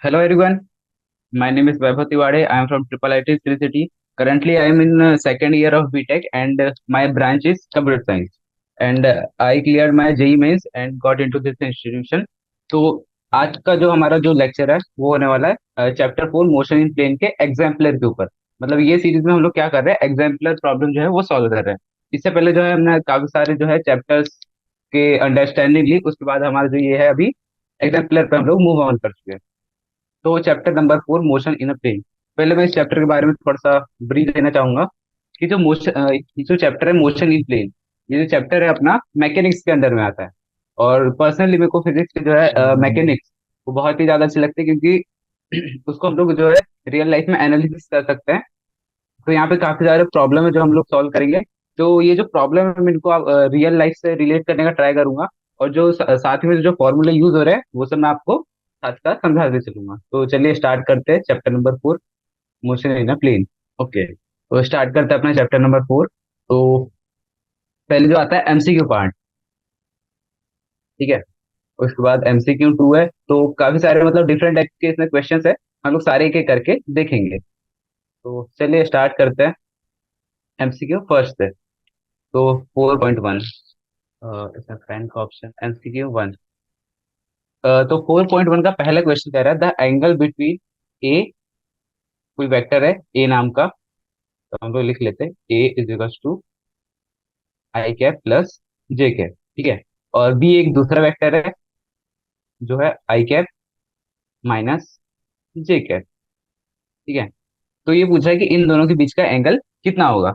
Hello everyone, my name is Vaibhav Tiwade. I am from Triple IT Sri City. Currently, I am in second year of BTech and my branch is Computer Science. And I cleared my JEE mains and got into this institution. तो आज का जो हमारा जो lecture है वो होने वाला है चैप्टर 4 मोशन इन प्लेन के एग्जाम्पलर के ऊपर। मतलब ये सीरीज में हम लोग क्या कर रहे हैं, एग्जाम्पलर प्रॉब्लम जो है वो सॉल्व कर रहे हैं। इससे पहले जो है हमने काफी सारे जो है चैप्टर्स के अंडरस्टैंडिंग ली, उसके बाद हमारा जो ये है अभी एग्जाम्पलर पे हम लोग मूव ऑन कर चुके हैं। तो chapter number 4 motion in a plane. पहले मैं इस चैप्टर के बारे में थोड़ा सा ब्रीफ देना चाहूंगा कि जो मोशन ये जो चैप्टर है मोशन इन प्लेन, ये जो चैप्टर है अपना मैकेनिक्स के अंडर में आता है। और पर्सनली मेरे को फिजिक्स के जो है मैकेनिक्स वो बहुत ही ज्यादा अच्छी लगती है, क्योंकि उसको हम लोग जो है रियल लाइफ में एनालिसिस कर सकते हैं। तो यहाँ पे काफी सारे प्रॉब्लम है जो हम लोग सॉल्व करेंगे। तो ये जो प्रॉब्लम है मैं इनको रियल लाइफ से रिलेट करने का ट्राई करूंगा, और जो साथ में जो फॉर्मूले यूज हो रहे हैं वो सब मैं आपको साथ साथ समझाते चलूंगा। तो चलिए स्टार्ट करते हैं chapter number 4, motion in a plane. Okay, तो स्टार्ट करते हैं अपना चैप्टर नंबर 4। तो पहले जो आता है एमसीक्यू पार्ट, ठीक है। उसके बाद एमसीक्यू 2 है, तो काफी सारे मतलब डिफरेंट टाइप के इसमें क्वेश्चन है, हम लोग सारे एक एक करके देखेंगे। तो चलिए स्टार्ट करते हैं एमसीक्यू फर्स्ट से। तो 4.1, इसमें फ्रेंड का ऑप्शन एमसीक्यू 1। तो 4.1 का पहला क्वेश्चन कह रहा है द एंगल बिटवीन ए, कोई वेक्टर है ए नाम का, तो हम लोग लिख लेते हैं A is equal to I cap plus J cap, ठीक है। और बी एक दूसरा वेक्टर है जो है आई कैप माइनस जे कैप, ठीक है। तो ये पूछा है कि इन दोनों के बीच का एंगल कितना होगा।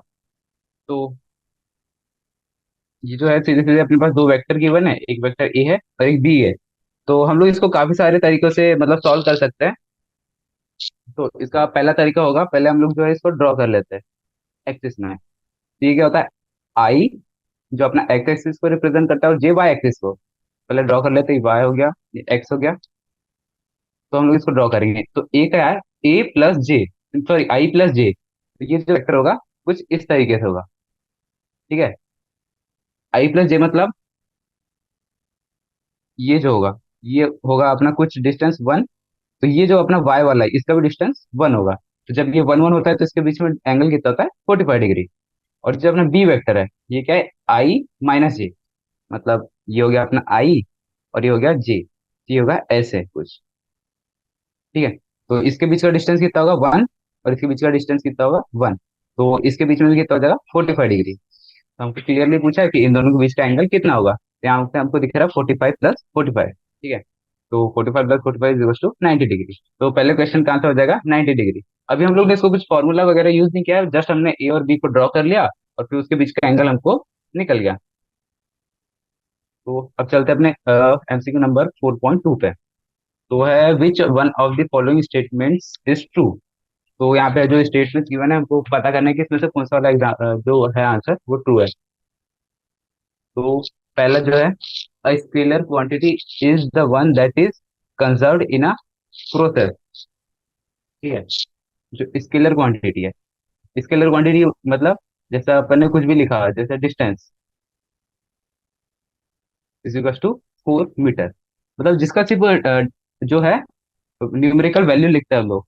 तो ये जो है सीधे सीधे अपने पास दो वेक्टर गिवन है, एक वेक्टर ए है और एक बी है। तो हम लोग इसको काफी सारे तरीकों से मतलब सॉल्व कर सकते हैं। तो इसका पहला तरीका होगा, पहले हम लोग जो है इसको ड्रॉ कर लेते हैं एक्सिस में। तो ये क्या होता है, आई जो अपना एक्स एक्सिस को रिप्रेजेंट करता है और जे वाई एक्सिस को। पहले ड्रॉ कर लेते हैं, वाई हो गया, ये एक्स हो गया। तो हम लोग इसको ड्रॉ करेंगे, तो ए का है A plus J, sorry I plus J. तो ये जो वेक्टर होगा कुछ इस तरीके से होगा, ठीक है। आई प्लस जे मतलब ये जो होगा ये होगा अपना कुछ डिस्टेंस 1। तो ये जो अपना वाई वाला है इसका भी डिस्टेंस 1 होगा। तो जब ये 1 1 होता है तो इसके बीच में एंगल कितना होता है, 45 डिग्री। और जो अपना बी वेक्टर है ये क्या है, आई माइनस जे, मतलब ये हो गया अपना आई और ये हो गया जे, ये होगा ऐसे कुछ, ठीक है। तो इसके बीच का डिस्टेंस कितना होगा 1, और इसके बीच का डिस्टेंस कितना होगा 1। तो इसके बीच में भी कितना हो जाएगा 45 डिग्री। तो हमको क्लियरली पूछा है कि इन दोनों के बीच का एंगल कितना होगा, तो यहाँ पे हमको दिख रहा है 45 प्लस 45, ठीक है। तो 45 प्लस 45 इज 90 डिग्री। तो पहले क्वेश्चन का आंसर हो जाएगा 90 डिग्री। अभी हम लोग ने इसको कुछ फॉर्मूला वगैरह यूज नहीं किया है, जस्ट हमने ए और बी को ड्रॉ कर लिया और फिर उसके बीच का एंगल हमको निकल गया। तो अब चलते हैं अपने एमसीक्यू नंबर 4.2 पे। तो है which one of the following statements is true. तो यहाँ पे जो स्टेटमेंट गिवन है हमको पता करना है कि इसमें से कौन सा वाला जो है आंसर वो ट्रू है। तो पहला जो है a scalar quantity is the one that is conserved in a process, ठीक है। जो स्केलर क्वांटिटी है, स्केलर क्वांटिटी मतलब जैसा अपन ने कुछ भी लिखा है, जैसे distance is equal to 4 metre, मतलब जिसका सिर्फ जो है न्यूमेरिकल वैल्यू लिखते हैं हम लोग,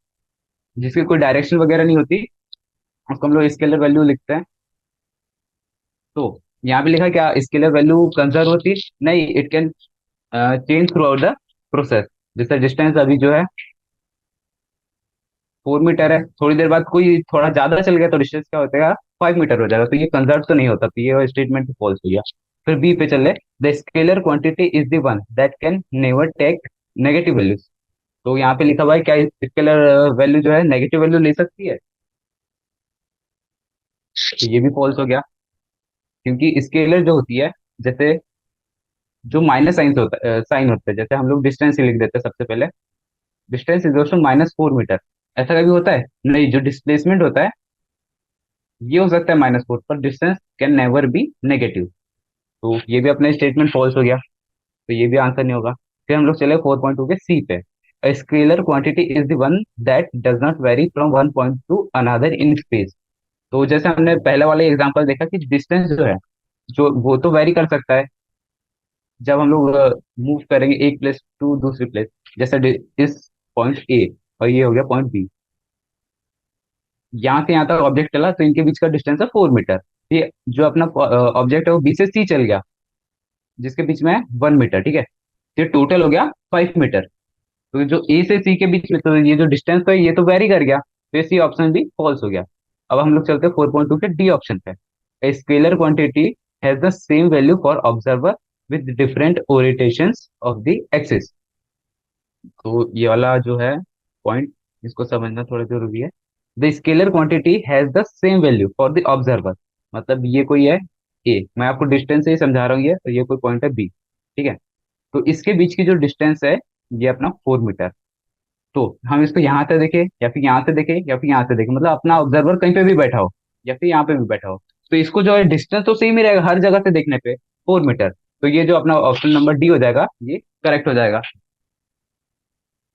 जिसकी कोई डायरेक्शन वगैरह नहीं होती, उसको हम लोग स्केलर वैल्यू लिखते हैं। तो यहाँ पे लिखा है क्या, स्केलर वैल्यू कंजर्व होती नहीं, it can change through out the process. जैसे डिस्टेंस अभी जो है 4 मीटर है, थोड़ी देर बाद कोई थोड़ा ज्यादा चल गया तो डिस्टेंस क्या हो जाएगा 5 मीटर हो जाएगा। तो ये कंजर्व तो नहीं होता, तो ये स्टेटमेंट फॉल्स हो गया। फिर बी पे चले, the scalar quantity is the one that can never take negative values. तो यहाँ पे लिखा हुआ है क्या स्केलर वैल्यू जो है नेगेटिव वैल्यू ले सकती है, तो ये भी फॉल्स हो गया। क्योंकि स्केलर जो होती है, जैसे जो माइनस साइन होता है, साइन होता है, जैसे हम लोग डिस्टेंस ही लिख देते हैं सबसे पहले, डिस्टेंस इज टू -4 मीटर। ऐसा कभी होता है नहीं, जो डिस्प्लेसमेंट होता है ये हो सकता है -4, पर distance can never be negative. तो ये भी अपना स्टेटमेंट फॉल्स हो गया, तो ये भी आंसर नहीं होगा। फिर हम लोग चले 4.2 के सी पे, अ scalar quantity is the one that does not very from one point two another in space. तो जैसे हमने पहले वाले एग्जांपल देखा कि डिस्टेंस जो है जो वो तो वेरी कर सकता है जब हम लोग मूव करेंगे एक प्लेस टू दूसरी प्लेस। जैसे इस पॉइंट ए और ये हो गया पॉइंट बी। यहाँ से यहाँ तक ऑब्जेक्ट चला तो इनके बीच का डिस्टेंस है 4 मीटर। ये जो अपना ऑब्जेक्ट है वो बी से सी चल गया, जिसके बीच में है 1 मीटर, ठीक है। तो ये टोटल हो गया 5 मीटर। तो जो ए से सी के बीच में तो ये जो डिस्टेंस है ये तो वेरी कर गया, तो ये सी ऑप्शन भी फॉल्स हो गया। अब हम लोग चलते हैं 4.2 के डी ऑप्शन पे। A scalar quantity has the same value for observer with different orientations of the axis. तो ये वाला जो है पॉइंट, इसको समझना थोड़ा जरूरी है। The scalar quantity has the same value for the observer, मतलब ये कोई है ए, मैं आपको डिस्टेंस से ही समझा रहा हूँ, ये और ये कोई पॉइंट है बी, ठीक है। तो इसके बीच की जो डिस्टेंस है ये अपना 4 मीटर। तो हम इसको यहाँ से देखें या फिर यहाँ से देखें या फिर यहाँ से देखें, मतलब अपना ऑब्जर्वर कहीं पे भी बैठा हो या फिर यहाँ पे भी बैठा हो, तो इसको जो है डिस्टेंस तो सेम ही रहेगा हर जगह से देखने पे, 4 मीटर। तो ये जो अपना ऑप्शन नंबर डी हो जाएगा ये करेक्ट हो जाएगा।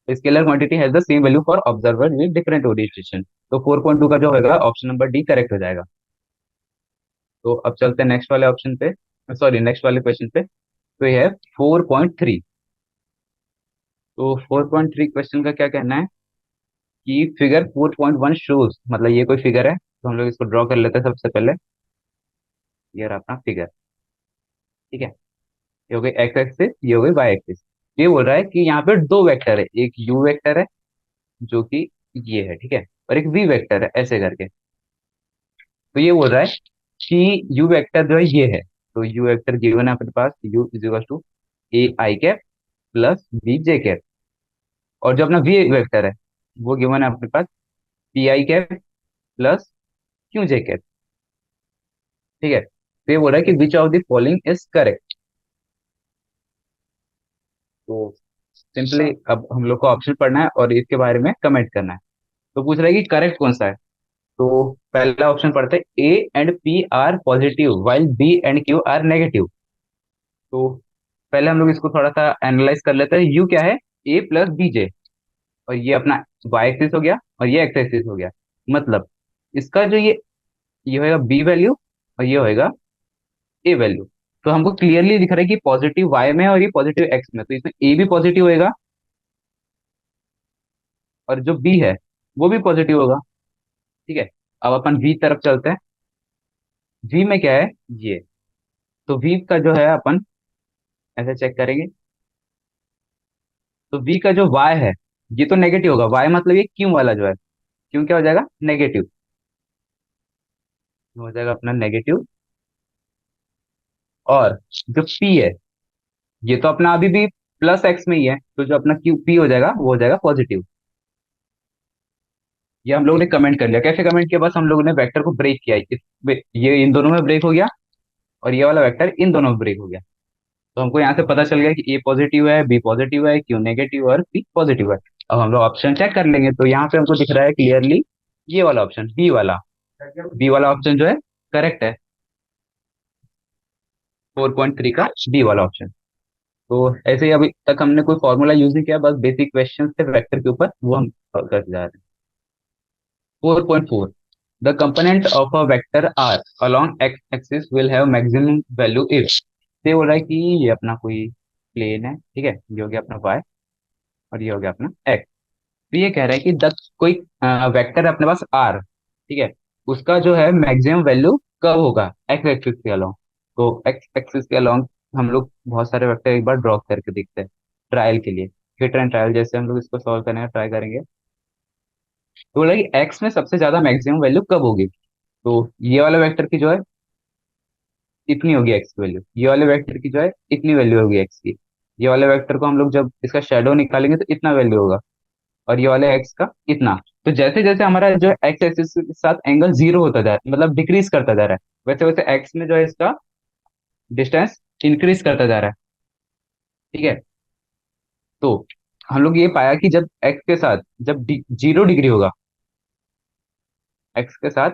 Scalar quantity has the same value for observer with different orientation. तो 4.2 का जो होगा ऑप्शन नंबर डी करेक्ट हो जाएगा। तो अब चलते हैं नेक्स्ट वाले ऑप्शन पे, सॉरी नेक्स्ट वाले क्वेश्चन पे। तो ये है 4.3। तो 4.3 क्वेश्चन का क्या कहना है कि फिगर 4.1 शोज, मतलब ये कोई फिगर है तो हम लोग इसको ड्रॉ कर लेते हैं सबसे पहले। ये रहा अपना फिगर, ठीक है। ये हो गई एक्स एक्सिस, ये हो गई वाई एक्सिस। ये बोल रहा है कि यहाँ पे दो वेक्टर है, एक यू वेक्टर है जो कि ये है, ठीक है, और एक वी वेक्टर है ऐसे करके। तो ये बोल रहा है कि यू वेक्टर जो है ये है, तो यू वेक्टर गिवन है अपने पास, U is equal to A I cap plus B J cap. और जो अपना वी वेक्टर है वो गिवन है अपने पास P I cap plus Q J cap, ठीक है। तो ये बोल रहा है कि which of the following is correct. तो सिंपली अब हम लोग को ऑप्शन पढ़ना है और इसके बारे में कमेंट करना है। तो पूछ रहा है कि करेक्ट कौन सा है। तो पहला ऑप्शन पढ़ते हैं, A and P are positive while B and Q are negative. तो पहले हम लोग इसको थोड़ा सा एनालाइज कर लेते हैं। यू क्या है, ए प्लस बी जे, और ये अपना वाई एक्सिस हो गया और ये एक्स एक्सिस हो गया। मतलब इसका जो ये होएगा बी वैल्यू और ये होएगा ए वैल्यू। तो हमको क्लियरली दिख रहा है कि पॉजिटिव वाई में है और ये पॉजिटिव एक्स में, तो इसमें ए भी पॉजिटिव होएगा और जो बी है वो भी पॉजिटिव होगा, ठीक है। अब अपन वी तरफ चलते हैं। वी में क्या है ये, तो वी का जो है अपन ऐसे चेक करेंगे। तो वी का जो y है ये तो नेगेटिव होगा, y मतलब ये क्यू वाला जो है, क्यू क्या हो जाएगा नेगेटिव, हो जाएगा अपना नेगेटिव। और जो p है ये तो अपना अभी भी प्लस एक्स में ही है, तो जो अपना क्यू p हो जाएगा वो हो जाएगा पॉजिटिव। ये हम लोगों ने कमेंट कर लिया, कैसे कमेंट किया, बस हम लोगों ने वेक्टर को ब्रेक किया ये इन दोनों में ब्रेक हो गया और ये वाला वेक्टर इन दोनों में ब्रेक हो गया। तो हमको यहाँ से पता चल गया कि ए पॉजिटिव है, बी पॉजिटिव है, क्यू नेगेटिव और पी पॉजिटिव है। अब हम लोग ऑप्शन चेक कर लेंगे, तो यहाँ पे हमको दिख रहा है क्लियरली ये वाला ऑप्शन बी वाला ऑप्शन जो है करेक्ट है। 4.3 का बी वाला ऑप्शन। तो ऐसे ही अभी तक हमने कोई फॉर्मूला यूज नहीं किया, बस बेसिक क्वेश्चन थे वेक्टर के ऊपर वो हम करते जा रहे हैं। 4.4, the component of a vector R along x axis will have maximum value if. ये बोल रहा है कि ये अपना कोई प्लेन है, ठीक है, ये हो गया अपना वाई और ये हो गया अपना एक्स। तो ये कह रहा है कि द कोई वेक्टर है अपने पास आर, ठीक है, उसका जो है मैक्सिमम वैल्यू कब होगा एक्स एक्सिस के अलोंग। तो एक्स एक्सिस के अलोंग हम लोग बहुत सारे वेक्टर एक बार ड्रॉ करके देखते हैं ट्रायल के लिए, हिट एंड ट्रायल जैसे हम लोग इसको सॉल्व करने का ट्राई करेंगे। तो बोला कि एक्स में सबसे ज्यादा मैक्सिमम वैल्यू कब होगी। तो ये वाला वेक्टर की जो है इतनी होगी एक्स की वैल्यू, ये वाले वेक्टर की जो है इतनी वैल्यू होगी एक्स की। ये वाले वेक्टर को हम लोग जब इसका शेडो निकालेंगे तो इतना वैल्यू होगा, और ये वाले एक्स का इतना। तो जैसे जैसे हमारा जो एक्स एक्सिस के साथ एंगल जीरो होता जा रहा है, मतलब डिक्रीज करता जा रहा है, वैसे वैसे एक्स में जो है इसका डिस्टेंस इंक्रीज करता जा रहा है, ठीक है। तो हम लोग ये पाया कि जब एक्स के साथ जब 0 डिग्री होगा, एक्स के साथ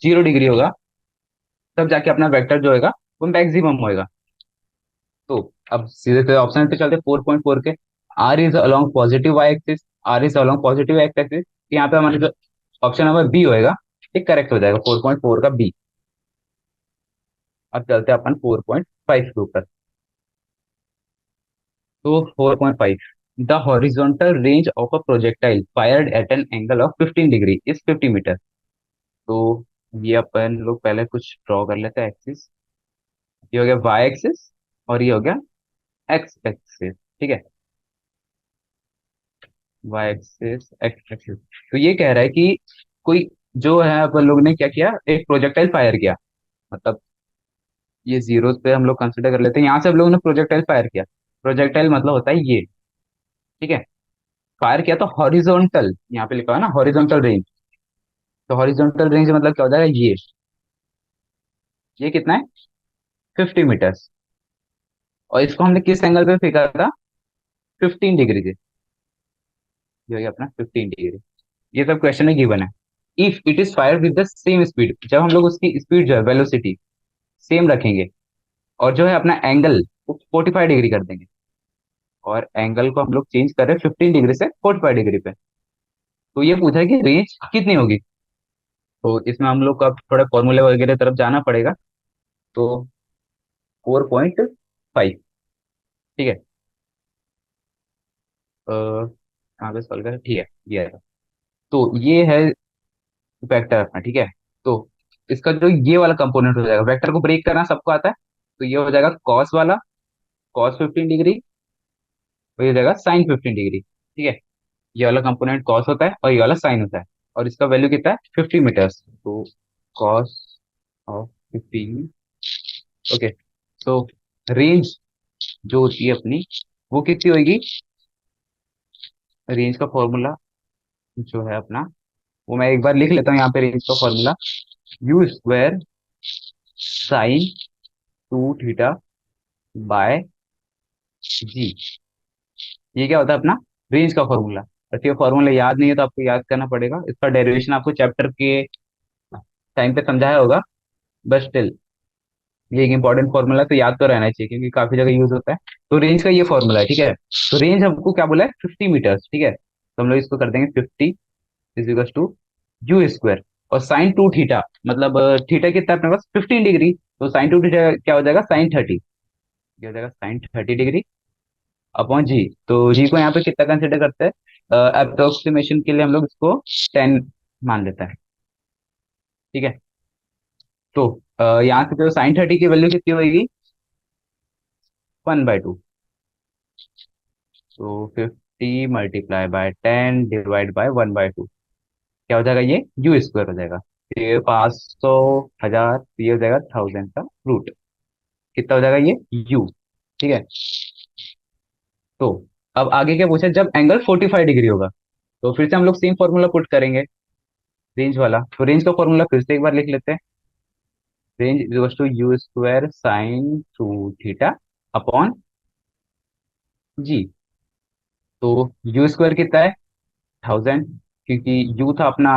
0 डिग्री होगा, तब जाके अपना वेक्टर जो होगा वो मैक्सिमम होएगा। तो अब सीधे सीधे ऑप्शन पे चलते 4.4 के। R is along positive y axis, R is along positive x axis, यहाँ पे हमारे जो ऑप्शन नंबर बी होएगा ये करेक्ट हो जाएगा, 4.4 का बी। अब चलते हैं अपन 4.5 के ऊपर। तो 4.5, the horizontal range of a projectile fired at an angle of 15 degree is 50 metre. तो ये अपन लोग पहले कुछ ड्रॉ कर लेते हैं एक्सिस। ये हो गया वाई एक्सिस और ये हो गया एक्स एक्सिस। ठीक है, वाई एक्सिस एक्स एक्सिस। तो ये कह रहा है कि कोई जो है अपन लोग ने क्या किया, एक प्रोजेक्टाइल फायर किया। मतलब ये जीरो पे हम लोग कंसिडर कर लेते हैं, यहाँ से हम लोगों ने प्रोजेक्टाइल फायर किया। प्रोजेक्टाइल मतलब होता है ये। ठीक है, फायर किया तो हॉरिजॉन्टल, यहाँ पे लिखा है ना हॉरिजॉन्टल रेंज। तो हॉरिजॉन्टल रेंज मतलब क्या हो जाएगा, ये कितना है, 50 मीटर्स। और इसको हमने किस एंगल पे फेंका था, 15 डिग्री से। ये हो गया अपना 15 डिग्री। ये सब क्वेश्चन में गिवन है। If it is fire with the same speed, जब हम लोग उसकी स्पीड जो है वेलोसिटी सेम रखेंगे, और जो है अपना एंगल वो 45 डिग्री कर देंगे, और एंगल को हम लोग चेंज कर रहे हैं 15 डिग्री से 45 डिग्री पे, तो ये पूछा है कि रेंज कितनी होगी। तो इसमें हम लोग को अब थोड़ा फॉर्मूले वगैरह तरफ जाना पड़ेगा। तो 4.5। ठीक है, कहाँ पे सॉल्व करें, ठीक है ये है। तो ये है वेक्टर अपना। ठीक है, तो इसका जो ये वाला कंपोनेंट हो जाएगा, वेक्टर को ब्रेक करना सबको आता है। तो ये हो जाएगा कॉस वाला, कॉस 15 डिग्री, और ये हो जाएगा साइन 15 डिग्री। ठीक है, ये वाला कंपोनेंट कॉस होता है और ये वाला साइन होता है, और इसका वैल्यू कितना है, 50 मीटर्स। तो कॉस ऑफ 15। ओके, तो रेंज जो होती है अपनी वो कितनी होगी, रेंज का फॉर्मूला जो है अपना, वो मैं एक बार लिख लेता हूँ यहाँ पे। रेंज का formula U square sine 2 theta by G. ये क्या होता है अपना, रेंज का फॉर्मूला। और ये फॉर्मूला याद नहीं है तो आपको याद करना पड़ेगा, इसका डेरिवेशन आपको चैप्टर के टाइम पे समझाया होगा, बट स्टिल ये एक इंपॉर्टेंट फॉर्मूला तो याद तो रहना चाहिए क्योंकि काफी जगह यूज होता है। तो रेंज का ये फॉर्मूला है। ठीक है, तो रेंज हमको क्या बोला है, 50 मीटर्स। ठीक है, तो हम लोग इसको कर देंगे 50 is equal to you square, और साइन 2 थीटा, मतलब थीटा कितना है अपने पास 15 डिग्री, तो साइन 2 थीटा क्या हो जाएगा, साइन 30। क्या हो जाएगा, साइन 30 डिग्री अपॉन जी। तो जी को यहाँ पे कितना कंसिडर करते हैं, अप्रोक्सीमेशन के लिए हम लोग इसको 10 मान लेते हैं। ठीक है, तो यहाँ से जो साइन 30 की वैल्यू कितनी होगी, 1/2। तो 50 × 10 डिवाइड बाय 1/2, क्या हो जाएगा, ये यू स्क्वायर हो जाएगा। ये 500, 1000, ये हो जाएगा 1000 का रूट। कितना हो जाएगा ये यू। ठीक है, तो अब आगे क्या पूछा, जब एंगल 45 डिग्री होगा, तो फिर से हम लोग सेम फॉर्मूला पुट करेंगे, रेंज वाला। तो रेंज का फॉर्मूला फिर से एक बार लिख लेते हैं। Range is two you square sine 2 theta upon G. तो यू स्क्वायर कितना है, 1000, क्योंकि यू था अपना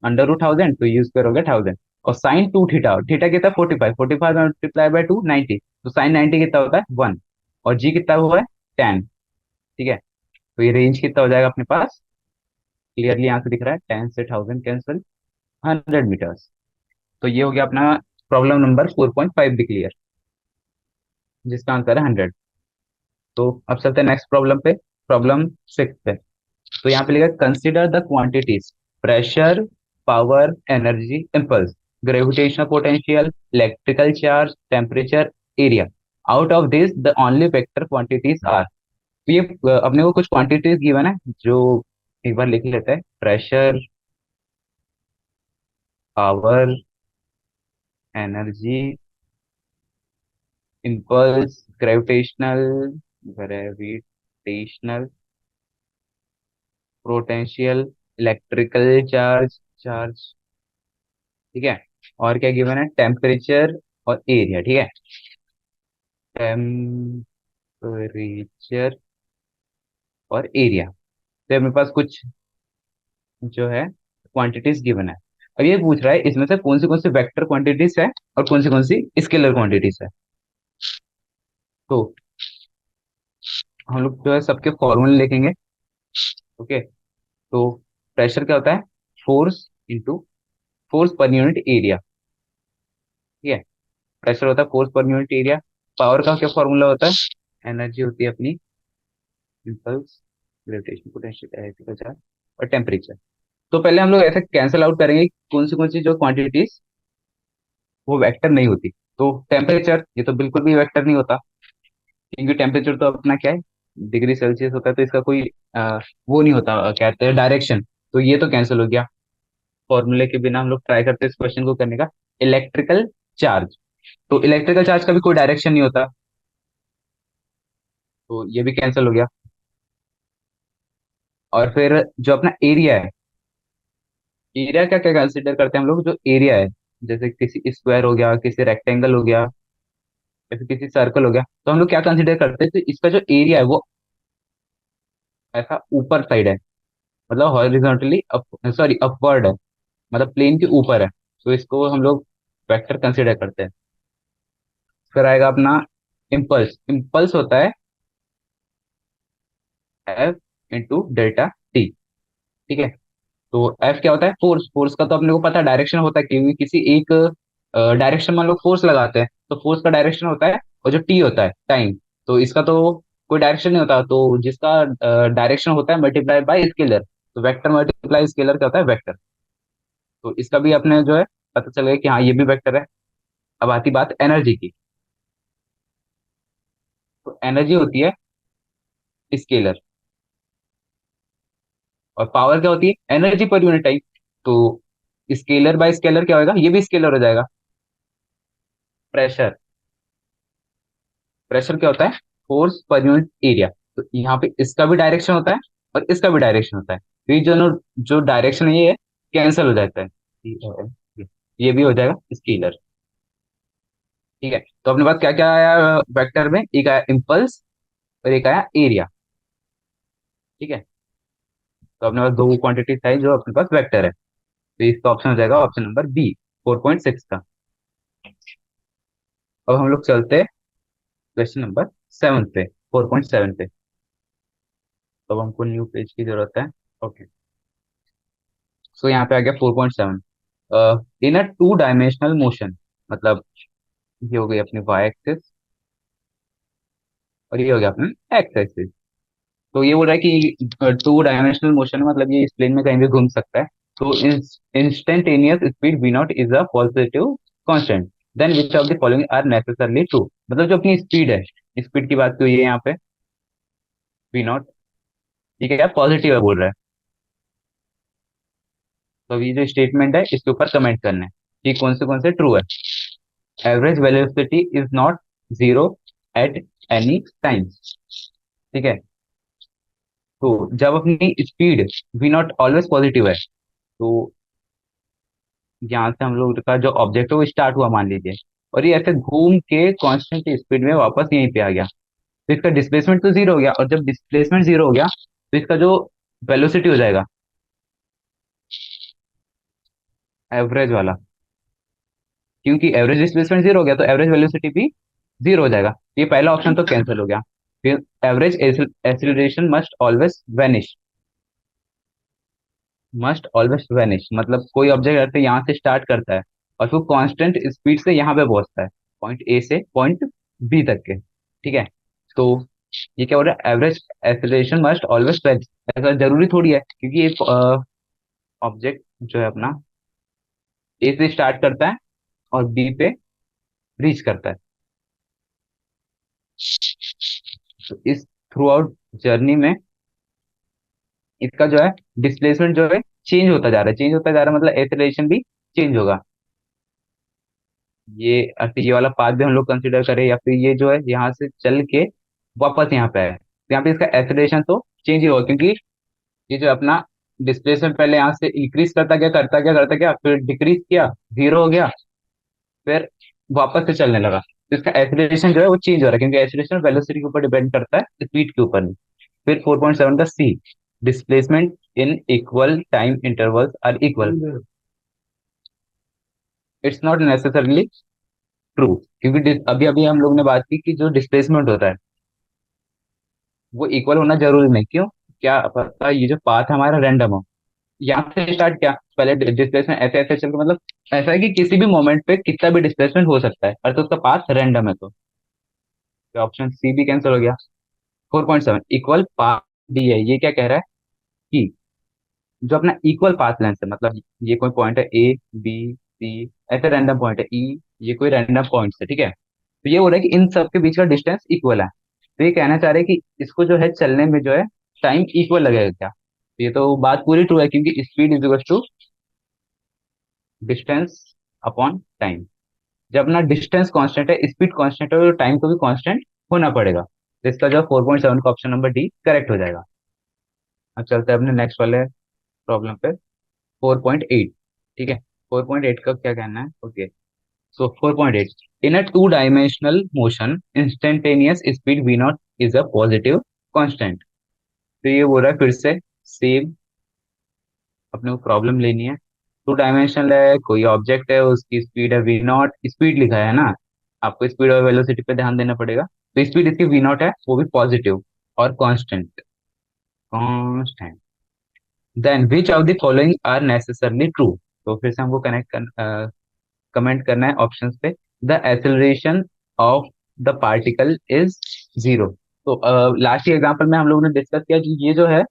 √1000, तो यू स्क्वायर हो गया 1000। और साइन 2 थीटा, थीटा कितना है 45, 45 मल्टीप्लाई बाय 2 90, तो साइन 90 कितना होता है 1। और जी कितना हुआ है 10। ठीक है, तो ये रेंज कितना हो जाएगा अपने पास, क्लियरली यहाँ से दिख रहा है, 10 से 1000 कैंसिल, 100 मीटर्स। तो ये हो गया अपना प्रॉब्लम नंबर 4.5 भी क्लियर, जिसका आंसर है 100। तो अब चलते हैं नेक्स्ट प्रॉब्लम पे, प्रॉब्लम 6 पे। तो यहाँ पे लिखा है consider the quantities pressure, power, energy, impulse, gravitational potential, electrical charge, temperature, area. Out of this the only vector quantities are. तो ये अपने को कुछ क्वांटिटीज गिवन है, जो एक बार लिख लेते हैं। Pressure, power, energy, impulse, gravitational potential, electrical charge charge. ठीक है, और क्या गिवन है, टेम्परेचर और एरिया। ठीक है, टेम्परेचर और एरिया। तो मेरे पास कुछ जो है क्वांटिटीज गिवन है। अब ये पूछ रहा है इसमें से कौन सी वेक्टर क्वांटिटीज है और कौन सी स्केलर क्वांटिटीज है। तो हम लोग जो है सबके फॉर्मूले लिखेंगे। ओके, तो प्रेशर क्या होता है, force into force per unit area. ठीक है, प्रेशर होता है force per unit area. Power का क्या फॉर्मूला होता है, एनर्जी होती है अपनी impulse gravitation, potential, electrical charge और टेम्परेचर। तो पहले हम लोग ऐसे कैंसिल आउट करेंगे कौन सी जो क्वांटिटीज वो वेक्टर नहीं होती। तो टेम्परेचर ये तो बिल्कुल भी वेक्टर नहीं होता, क्योंकि टेम्परेचर तो अपना क्या है, डिग्री सेल्सियस होता है, तो इसका कोई वो नहीं होता, कहते हैं डायरेक्शन। तो ये तो कैंसिल हो गया। फॉर्मूले के बिना हम लोग ट्राई करते हैं इस क्वेश्चन को करने का। इलेक्ट्रिकल चार्ज, तो इलेक्ट्रिकल चार्ज का भी कोई डायरेक्शन नहीं होता, तो ये भी कैंसिल हो गया। और फिर जो अपना एरिया है, एरिया क्या क्या कंसिडर करते हैं हम लोग, जो एरिया है, जैसे किसी स्क्वायर हो गया, किसी रेक्टेंगल हो गया, या फिर किसी सर्कल हो गया, तो हम लोग क्या कंसिडर करते हैं, तो इसका जो एरिया है वो ऐसा ऊपर साइड है, मतलब हॉरिजॉन्टली अप, सॉरी अपवर्ड है, मतलब प्लेन के ऊपर है, तो इसको हम लोग वेक्टर कंसिडर करते हैं। फिर आएगा अपना इम्पल्स। इम्पल्स होता है एफ इंटू डेल्टा टी। ठीक है। तो एफ क्या होता है, फोर्स। फोर्स का तो अपने को पता है डायरेक्शन होता है, क्योंकि किसी एक डायरेक्शन में हम लोग फोर्स लगाते हैं, तो फोर्स का डायरेक्शन होता है। और जो टी होता है टाइम, तो इसका तो कोई डायरेक्शन नहीं होता, तो जिसका डायरेक्शन होता है मल्टीप्लाई बाय स्केलर, तो वेक्टर मल्टीप्लाई स्केलर क्या होता है, वेक्टर। तो इसका भी अपने जो है पता चल गया कि हाँ ये भी वेक्टर है। अब आती बात एनर्जी की। तो एनर्जी होती है स्केलर, और पावर क्या होती है, एनर्जी पर यूनिट टाइम। तो स्केलर बाय स्केलर क्या होगा, ये भी स्केलर हो जाएगा। प्रेशर, प्रेशर क्या होता है, फोर्स पर यूनिट एरिया। तो यहाँ पे इसका भी डायरेक्शन होता है और इसका भी डायरेक्शन होता है, तो ये जो जो डायरेक्शन है ये कैंसिल हो जाता है, ये भी हो जाएगा स्केलर। ठीक है। तो अपने पास क्या क्या आया वेक्टर में, एक आया इम्पल्स और एक आया एरिया। ठीक है। तो अपने पास दो क्वांटिटी है जो अपने पास वेक्टर है, तो इसका ऑप्शन हो जाएगा ऑप्शन नंबर बी, 4.6 का। अब हम लोग चलते हैं क्वेश्चन नंबर 7 पे, 4.7 पे। तो अब हमको न्यू पेज की जरूरत है। ओके। सो यहाँ पे आ गया 4.7। इन अ टू डायमेंशनल मोशन, मतलब ये हो गई अपनी वाई एक्सिस और ये हो गया अपना एक्स एक्सिस। तो ये बोल रहा है कि टू डायमेंशनल मोशन मतलब ये इस प्लेन में कहीं भी घूम सकता है। तो instantaneous speed v naught is a positive constant, then which of the following are necessarily true. मतलब जो अपनी स्पीड है, स्पीड की बात हुई है यहाँ पे, वी नॉट, ठीक है, पॉजिटिव है बोल रहा है। तो ये जो स्टेटमेंट है इसके ऊपर कमेंट करना है कि कौन से ट्रू है। Average velocity is not zero at any time. ठीक है। तो जब अपनी speed v naught always positive है, तो यहाँ से हम लोग का जो ऑब्जेक्ट है वो स्टार्ट हुआ मान लीजिए, और ये ऐसे घूम के कांस्टेंट स्पीड में वापस यहीं पे आ गया, तो इसका डिस्प्लेसमेंट तो जीरो हो गया, और जब डिस्प्लेसमेंट जीरो हो गया तो इसका जो वेलोसिटी हो जाएगा एवरेज वाला, क्योंकि एवरेज डिस्प्लेसमेंट जीरो हो गया तो एवरेज वेलोसिटी भी जीरो हो जाएगा। ये पहला ऑप्शन तो कैंसिल हो गया। फिर average acceleration must always vanish, मतलब कोई ऑब्जेक्ट ऐसे यहाँ से स्टार्ट करता है और फिर कांस्टेंट स्पीड से यहाँ पे पहुंचता है, पॉइंट ए से पॉइंट बी तक के। ठीक है। तो ये क्या हो रहा है, average acceleration must always vanish. ऐसा जरूरी थोड़ी है, क्योंकि एक ऑब्जेक्ट जो है अपना ए से स्टार्ट करता है और बी पे रीच करता है, तो इस थ्रू आउट जर्नी में इसका जो है डिस्प्लेसमेंट जो है चेंज होता जा रहा है, चेंज होता जा रहा है, मतलब एक्सेलरेशन भी चेंज होगा। ये ये वाला पाथ भी हम लोग कंसिडर करें, या फिर ये जो है यहाँ से चल के वापस यहाँ पे आए, तो यहाँ पे इसका एक्सेलरेशन तो चेंज ही होगा, क्योंकि ये जो अपना डिस्प्लेसमेंट पहले यहाँ से इंक्रीज करता गया, फिर डिक्रीज किया, जीरो हो गया, फिर वापस से चलने लगा, तो इसका एक्सेलरेशन जो है वो चेंज हो रहा है, क्योंकि एक्सेलरेशन वेलोसिटी के ऊपर डिपेंड करता है, स्पीड के ऊपर नहीं। फिर 4.7 का C, displacement in equal time intervals are equal. It's not necessarily true, क्योंकि अभी अभी हम लोग ने बात की कि जो डिस्प्लेसमेंट होता है वो इक्वल होना जरूरी नहीं, क्यों, क्या पता ये जो पाथ हमारा रैंडम हो। यहाँ से स्टार्ट किया पहले डिस्प्लेसमेंट ऐसे ऐसे चल के, मतलब ऐसा है कि किसी भी मोमेंट पे कितना भी डिस्प्लेसमेंट हो सकता है, और तो उसका पाथ रैंडम है, तो ऑप्शन सी भी कैंसिल हो गया। 4.7 इक्वल पाथ डी है, ये क्या कह रहा है कि जो अपना इक्वल पाथ लेंथ है, मतलब ये कोई पॉइंट है ए बी सी, ऐसे रैंडम पॉइंट है ई, ये कोई रैंडम पॉइंट है, ठीक है। तो ये हो रहा है कि इन सब के बीच का डिस्टेंस इक्वल है। तो ये कहना चाह रहे हैं कि इसको जो है चलने में जो है टाइम इक्वल लगेगा क्या। तो ये तो बात पूरी ट्रू है, क्योंकि speed is equal to distance upon time. जब अपना डिस्टेंस कांस्टेंट है, स्पीड कांस्टेंट है, तो टाइम को भी कांस्टेंट होना पड़ेगा। तो इसका जो 4.7 का ऑप्शन नंबर डी करेक्ट हो जाएगा। अब चलते हैं अपने नेक्स्ट वाले प्रॉब्लम पे। 4.8, ठीक है। 4.8 का क्या कहना है, okay. So 4.8, in a two dimensional motion instantaneous speed v naught is a positive constant. तो ये बोल रहा है फिर से सेम, अपने को प्रॉब्लम लेनी है। टू डायमेंशनल है, कोई ऑब्जेक्ट है, उसकी स्पीड है वी नॉट, स्पीड लिखा है ना, आपको स्पीड और वेलोसिटी पे ध्यान देना पड़ेगा। तो स्पीड इसकी वी नॉट है, वो भी पॉजिटिव और constant. Constant, then which of the following are necessarily true. तो फिर से हमको कमेंट करना है ऑप्शंस पे। The acceleration of the particle is zero. तो लास्ट एग्जांपल में हम लोगों ने डिस्कस किया कि ये जो है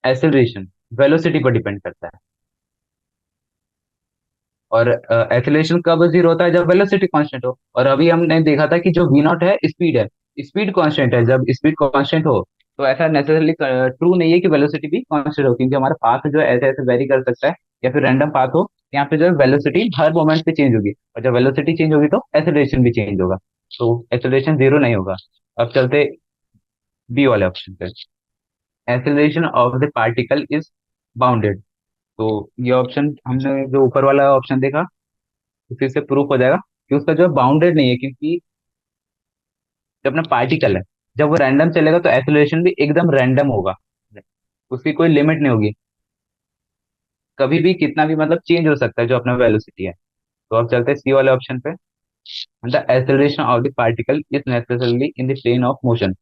एक्सेलरेशन वेलोसिटी पर डिपेंड करता है, और एक्सेलरेशन कब जीरो होता है, जब वेलोसिटी कांस्टेंट हो। और अभी हमने देखा था कि जो वी नॉट है स्पीड है, स्पीड कांस्टेंट है। जब स्पीड कांस्टेंट हो तो ऐसा नेसेसरली ट्रू नहीं है कि वेलोसिटी भी कांस्टेंट हो, क्योंकि हमारा पाथ जो है ऐसे ऐसे वेरी कर सकता है, या फिर रैंडम पाथ हो। यहाँ पे जो है वेलोसिटी हर मोमेंट पे चेंज होगी, और जब वेलोसिटी चेंज होगी तो एक्सेलरेशन भी चेंज होगा। तो एक्सेलरेशन जीरो नहीं होगा। अब चलते बी वाले ऑप्शन पे। Acceleration of the particle is bounded. तो ये ऑप्शन हमने जो ऊपर वाला ऑप्शन देखा, उसी से प्रूफ हो जाएगा कि उसका जो बाउंडेड नहीं है, क्योंकि जब अपना पार्टिकल है, जब वो रैंडम चलेगा तो एक्सेलरेशन भी एकदम रैंडम होगा, उसकी कोई लिमिट नहीं होगी। कभी भी कितना भी मतलब चेंज हो सकता है जो अपना वेलोसिटी है। तो अब चलते हैं सी वाले ऑप्शन पे। The acceleration of the particle is necessarily in the plane of motion.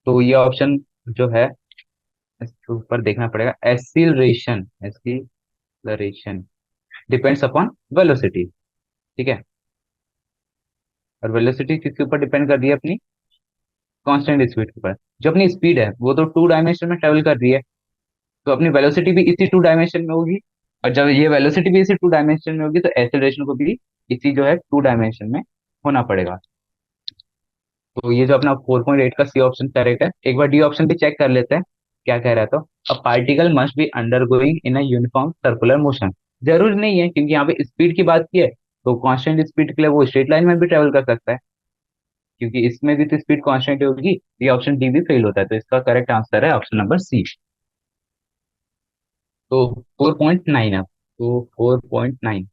तो ये ऑप्शन जो है, इसके ऊपर देखना पड़ेगा। एक्सीलरेशन डिपेंड्स अपॉन वेलोसिटी, ठीक है। और वेलोसिटी किसके ऊपर डिपेंड कर रही है, अपनी कांस्टेंट स्पीड के ऊपर। जो अपनी स्पीड है वो तो टू डायमेंशन में ट्रेवल कर रही है, तो अपनी वेलोसिटी भी इसी टू डायमेंशन में होगी। और जब ये वेलोसिटी भी इसी टू डायमेंशन में होगी तो एक्सेलरेशन को भी इसी जो है टू डायमेंशन में होना पड़ेगा। तो ये जो अपना 4.8 का सी ऑप्शन करेक्ट है। एक बार डी ऑप्शन भी चेक कर लेते हैं क्या कह रहा है। तो a particle must be under going in a uniform circular motion. जरूरी नहीं है, क्योंकि यहाँ पे स्पीड की बात की है, तो कांस्टेंट स्पीड के लिए वो स्ट्रेट लाइन में भी ट्रेवल कर सकता है, क्योंकि इसमें भी तो स्पीड कांस्टेंट होगी। ये ऑप्शन डी भी फेल होता है, तो इसका करेक्ट आंसर है ऑप्शन नंबर सी। तो 4.9 है। तो 4.9,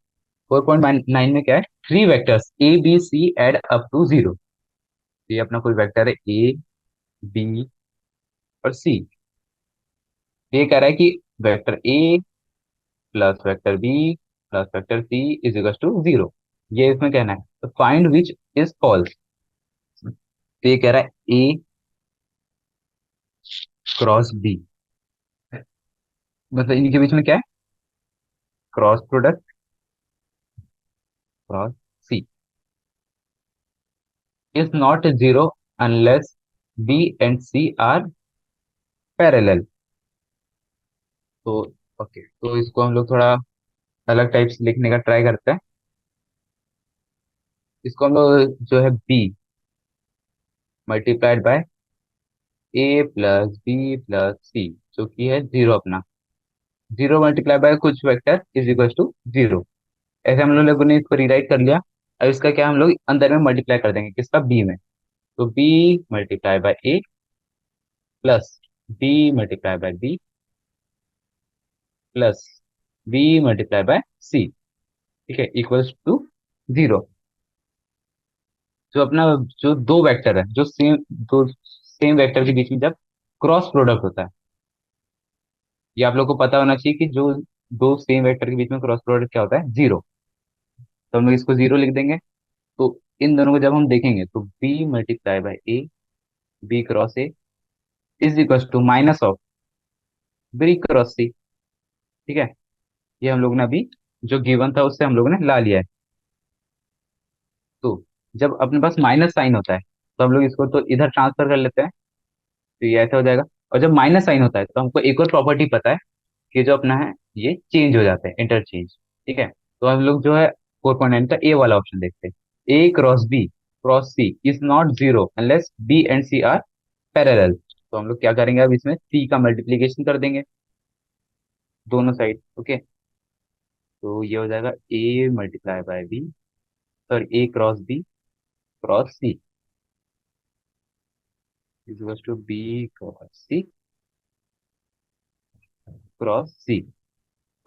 4.9 में क्या है, three vectors A B C add up to zero. ये अपना कोई वेक्टर है ए बी और सी। ये कह रहा है कि vector A plus vector B plus vector C is equal to zero. ये इसमें कहना है, तो फाइंड विच इज फॉल्स। तो ये कह रहा है ए क्रॉस बी, मतलब इनके बीच में क्या है, cross product, cross C is not zero unless B and C are parallel. तो ओके, तो इसको हम लोग थोड़ा अलग टाइप से लिखने का ट्राई करते हैं। इसको हम लोग जो है B multiplied by A plus B plus C, जो कि है जीरो अपना, जीरो मल्टीप्लाई बाय कुछ vector is equal to zero. ऐसे हम लोगों ने इसको रिराइट कर लिया। अब इसका क्या हम लोग अंदर में मल्टीप्लाई कर देंगे, किसका, बी में। तो B multiply by A plus B multiply by B plus B multiply by C, ठीक है, इक्वल्स टू जीरो। जो अपना जो दो वेक्टर है, जो सेम वेक्टर के बीच में जब क्रॉस प्रोडक्ट होता है, ये आप लोग को पता होना चाहिए कि जो दो सेम वेक्टर के बीच में क्रॉस प्रोडक्ट क्या होता है, जीरो। तो हम लोग इसको जीरो लिख देंगे। तो इन दोनों को जब हम देखेंगे तो B multiply by A, B cross A is equal to minus of B cross C, ठीक है। ये हम लोग ने अभी जो गिवन था उससे हम लोगों ने ला लिया है। तो जब अपने पास माइनस साइन होता है तो हम लोग इसको तो इधर ट्रांसफर कर लेते हैं, तो ये ऐसा हो जाएगा। और जब माइनस साइन होता है तो हमको एक और प्रॉपर्टी पता है कि जो अपना है ये चेंज हो जाता है, इंटरचेंज। ठीक है, तो हम लोग जो है 4.9 का ए वाला ऑप्शन देखते हैं। Cross C is not zero unless B and C are parallel. तो हम लोग क्या करेंगे, अब इसमें सी का मल्टीप्लीकेशन कर देंगे दोनों साइड। ओके, तो ये हो जाएगा A multiply by B, sorry A cross B cross C is equals to B cross C cross C.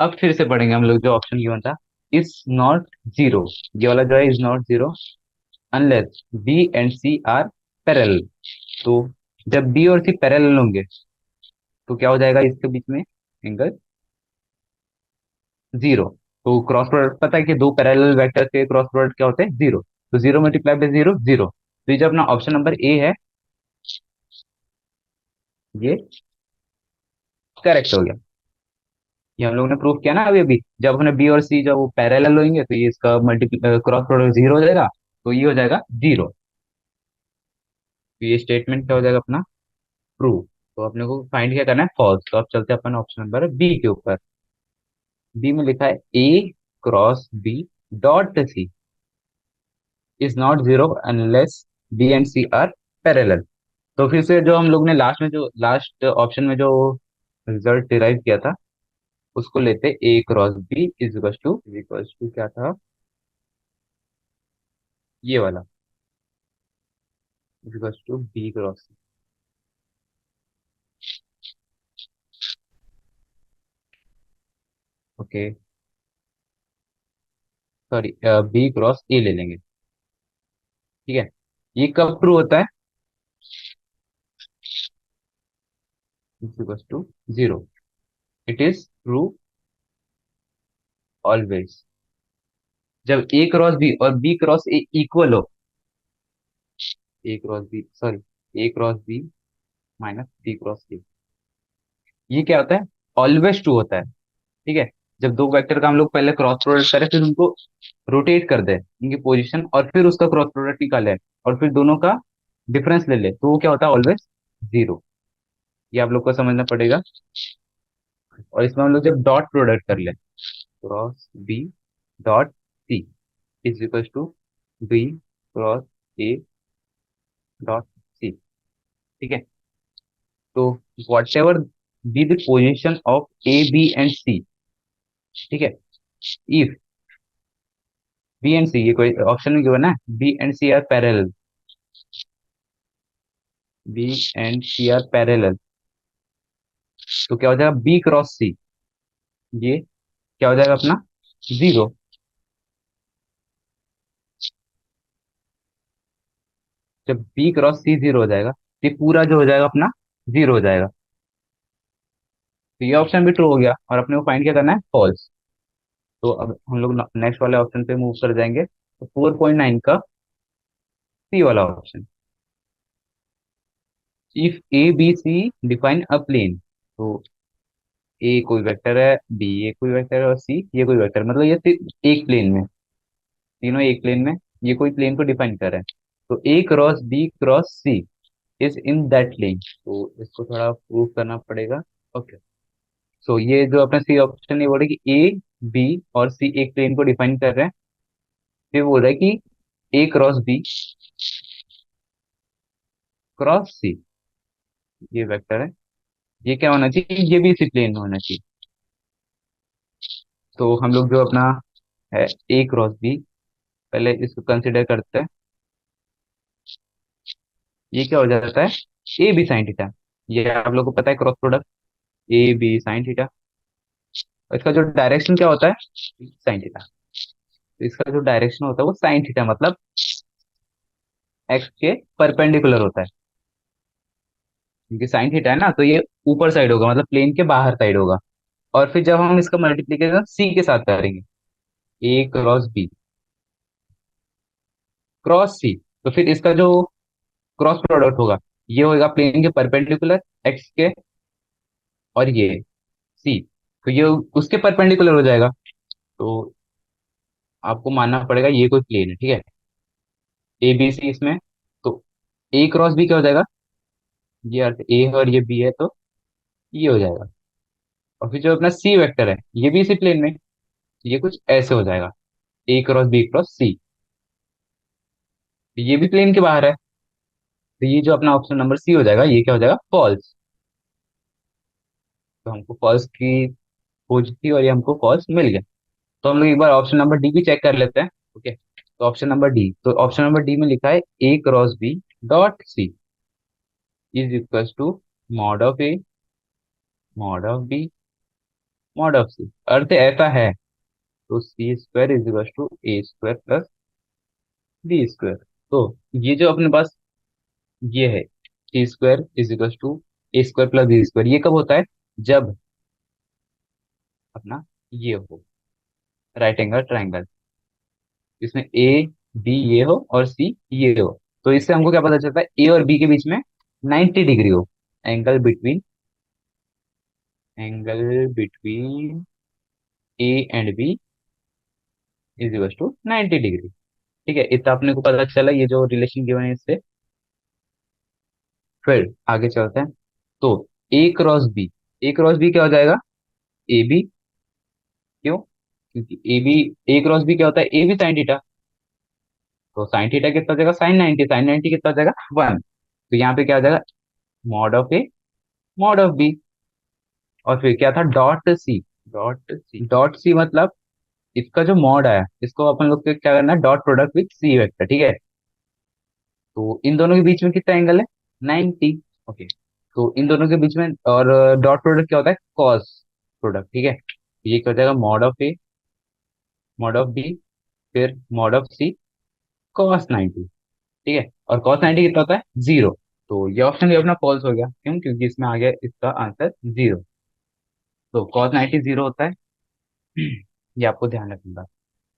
अब फिर से पढ़ेंगे हम लोग जो ऑप्शन गिवन था, इज नॉट जीरो। ये वाला जो है is not zero unless B and C are parallel. तो जब बी और सी पैरेलल होंगे तो क्या हो जाएगा इसके बीच में एंगल, जीरो। तो क्रॉस प्रोडक्ट पता है कि दो पैरेलल वेक्टर के क्रॉस प्रोडक्ट क्या होते हैं, जीरो। तो zero multiply by zero, zero. तो ये जो अपना ऑप्शन नंबर ए है ये करेक्ट हो गया। ये हम लोग ने प्रूव किया ना अभी अभी, जब अपने बी और सी जब वो पैरेलल होंगे तो ये इसका मल्टीप्लाई क्रॉस प्रोडक्ट जीरो हो जाएगा, तो ये हो जाएगा जीरो। तो ये स्टेटमेंट क्या हो जाएगा अपना, ट्रू। तो अपने को फाइंड क्या करना है, फॉल्स। तो अब चलते हैं अपन ऑप्शन नंबर बी के ऊपर। बी में लिखा है A cross B dot C is not zero unless B and C are parallel. तो फिर से जो हम लोग ने लास्ट में जो लास्ट ऑप्शन में जो रिजल्ट डिराइव किया था उसको लेते, A cross B is equal to क्या था, ये वाला is equal to B cross. Okay, sorry B cross A ले लेंगे। ठीक है, ये कब ट्रू होता है, is equal to zero. It is true always जब ए क्रॉस बी और बी क्रॉस ए इक्वल हो। A cross B, sorry A cross B minus B cross A, ये क्या होता है, ऑलवेज ट्रू होता है। ठीक है, जब दो वेक्टर का हम लोग पहले क्रॉस प्रोडक्ट करें फिर उनको रोटेट कर दे उनकी पोजीशन और फिर उसका क्रॉस प्रोडक्ट निकाले और फिर दोनों का डिफरेंस ले ले, तो वो क्या होता है, ऑलवेज जीरो। ये आप लोग को समझना पड़ेगा। और इसमें हम लोग जब डॉट प्रोडक्ट कर ले, cross B dot C is equal to B cross A dot C. ठीक है, तो whatever be the position of A B and C, ठीक है, इफ बी एंड सी, ये कोई ऑप्शन में गिवन है, B and C are parallel, B and C are parallel, तो क्या हो जाएगा बी क्रॉस सी, ये क्या हो जाएगा अपना, जीरो। जब बी क्रॉस सी जीरो हो जाएगा तो ये पूरा जो हो जाएगा अपना जीरो हो जाएगा। तो ये ऑप्शन भी ट्रू हो गया और अपने को फाइंड क्या करना है, फॉल्स। तो अब हम लोग नेक्स्ट वाले ऑप्शन पे मूव कर जाएंगे। तो 4.9 का सी वाला option, if A B C define a plane. तो ए कोई वेक्टर है, बी ये कोई वेक्टर है और सी ये कोई वेक्टर, मतलब ये एक प्लेन में, तीनों एक प्लेन में, ये कोई प्लेन को डिफाइन कर रहे हैं। तो A cross B cross C is in that plane, तो इसको थोड़ा प्रूव करना पड़ेगा। ओके, सो ये जो अपना सी ऑप्शन ये बोल रहा है कि ए बी और सी एक प्लेन को डिफाइन कर रहे हैं। फिर बोल रहा है कि ए क्रॉस बी क्रॉस सी ये वेक्टर है, ये क्या होना चाहिए, ये भी इसी प्लेन में होना चाहिए। तो हम लोग जो अपना है ए क्रॉस बी, पहले इसको कंसिडर करते हैं। ये क्या हो जाता है, ए बी साइन थीटा। ये आप लोग को पता है cross product A B sine theta. इसका जो डायरेक्शन क्या होता है, साइन थीटा। तो इसका जो डायरेक्शन होता है वो साइन थीटा, मतलब एक्स के परपेंडिकुलर होता है। क्योंकि साइन थीटा है ना, तो ये ऊपर साइड होगा, मतलब प्लेन के बाहर साइड होगा। और फिर जब हम इसका मल्टीप्लीकेशन सी के साथ करेंगे, ए क्रॉस बी क्रॉस सी, तो फिर इसका जो क्रॉस प्रोडक्ट होगा ये होगा प्लेन के परपेंडिकुलर एक्स के, और ये सी, तो ये उसके परपेंडिकुलर हो जाएगा। तो आपको मानना पड़ेगा ये कोई प्लेन है। ठीक है, ए बी सी इसमें, तो ए क्रॉस बी क्या हो जाएगा, ये अर्थ ए है और ये बी है, तो ये हो जाएगा। और फिर जो अपना सी वेक्टर है ये भी इसी प्लेन में, ये कुछ ऐसे हो जाएगा, ए क्रॉस बी क्रॉस सी। ये भी प्लेन के बाहर है, तो ये जो अपना ऑप्शन नंबर सी हो जाएगा, ये क्या हो जाएगा, फॉल्स। तो हमको फॉल्स की खोज थी और ये हमको फॉल्स मिल गया। तो हम लोग एक बार ऑप्शन नंबर डी भी चेक कर लेते हैं। ओके, तो ऑप्शन नंबर डी, तो ऑप्शन नंबर डी में लिखा है A cross B dot C is equal to mod of A, mod of B, mod of C. अर्थ ऐसा है, तो C square is equal to A square plus B square. तो ये जो अपने पास ये है, C square is equal to A square plus B square, ये कब होता है, जब अपना ये हो राइट एंगल ट्राइंगल, इसमें ए बी ये हो और सी ये हो। तो इससे हमको क्या पता चलता है, ए और बी के बीच में 90 डिग्री हो। Angle between, angle between A and B is equal to 90 degree. ठीक है, इतना अपने को पता चला, ये जो रिलेशन गिवन है इससे। फिर आगे चलते हैं। तो A cross B, A cross B क्या हो जाएगा, ए बी। क्यों, क्योंकि A B, A cross B क्या होता है, ए बी साइन थीटा। तो साइन थीटा कितना हो जाएगा, साइन 90, साइन 90 कितना हो जाएगा, 1। तो यहाँ पे क्या हो जाएगा, mod of A, mod of B. और फिर क्या था, डॉट सी, डॉट सी मतलब इसका जो मॉड आया, इसको अपन लोग को क्या करना है, dot product with C vector. ठीक है, तो इन दोनों के बीच में कितना एंगल है, 90। ओके, तो इन दोनों के बीच में, और डॉट प्रोडक्ट क्या होता है, कॉस प्रोडक्ट। ठीक है, ये क्या हो जाएगा, mod of A, mod of B, फिर मॉड ऑफ सी, कॉस 90। ठीक है, और कॉस 90 कितना होता है, 0। तो ये ऑप्शन भी अपना फॉल्स हो गया, क्यों, क्योंकि इसमें आ गया इसका आंसर 0। तो कॉस 90 0 होता है। ये आपको ध्यान रखना।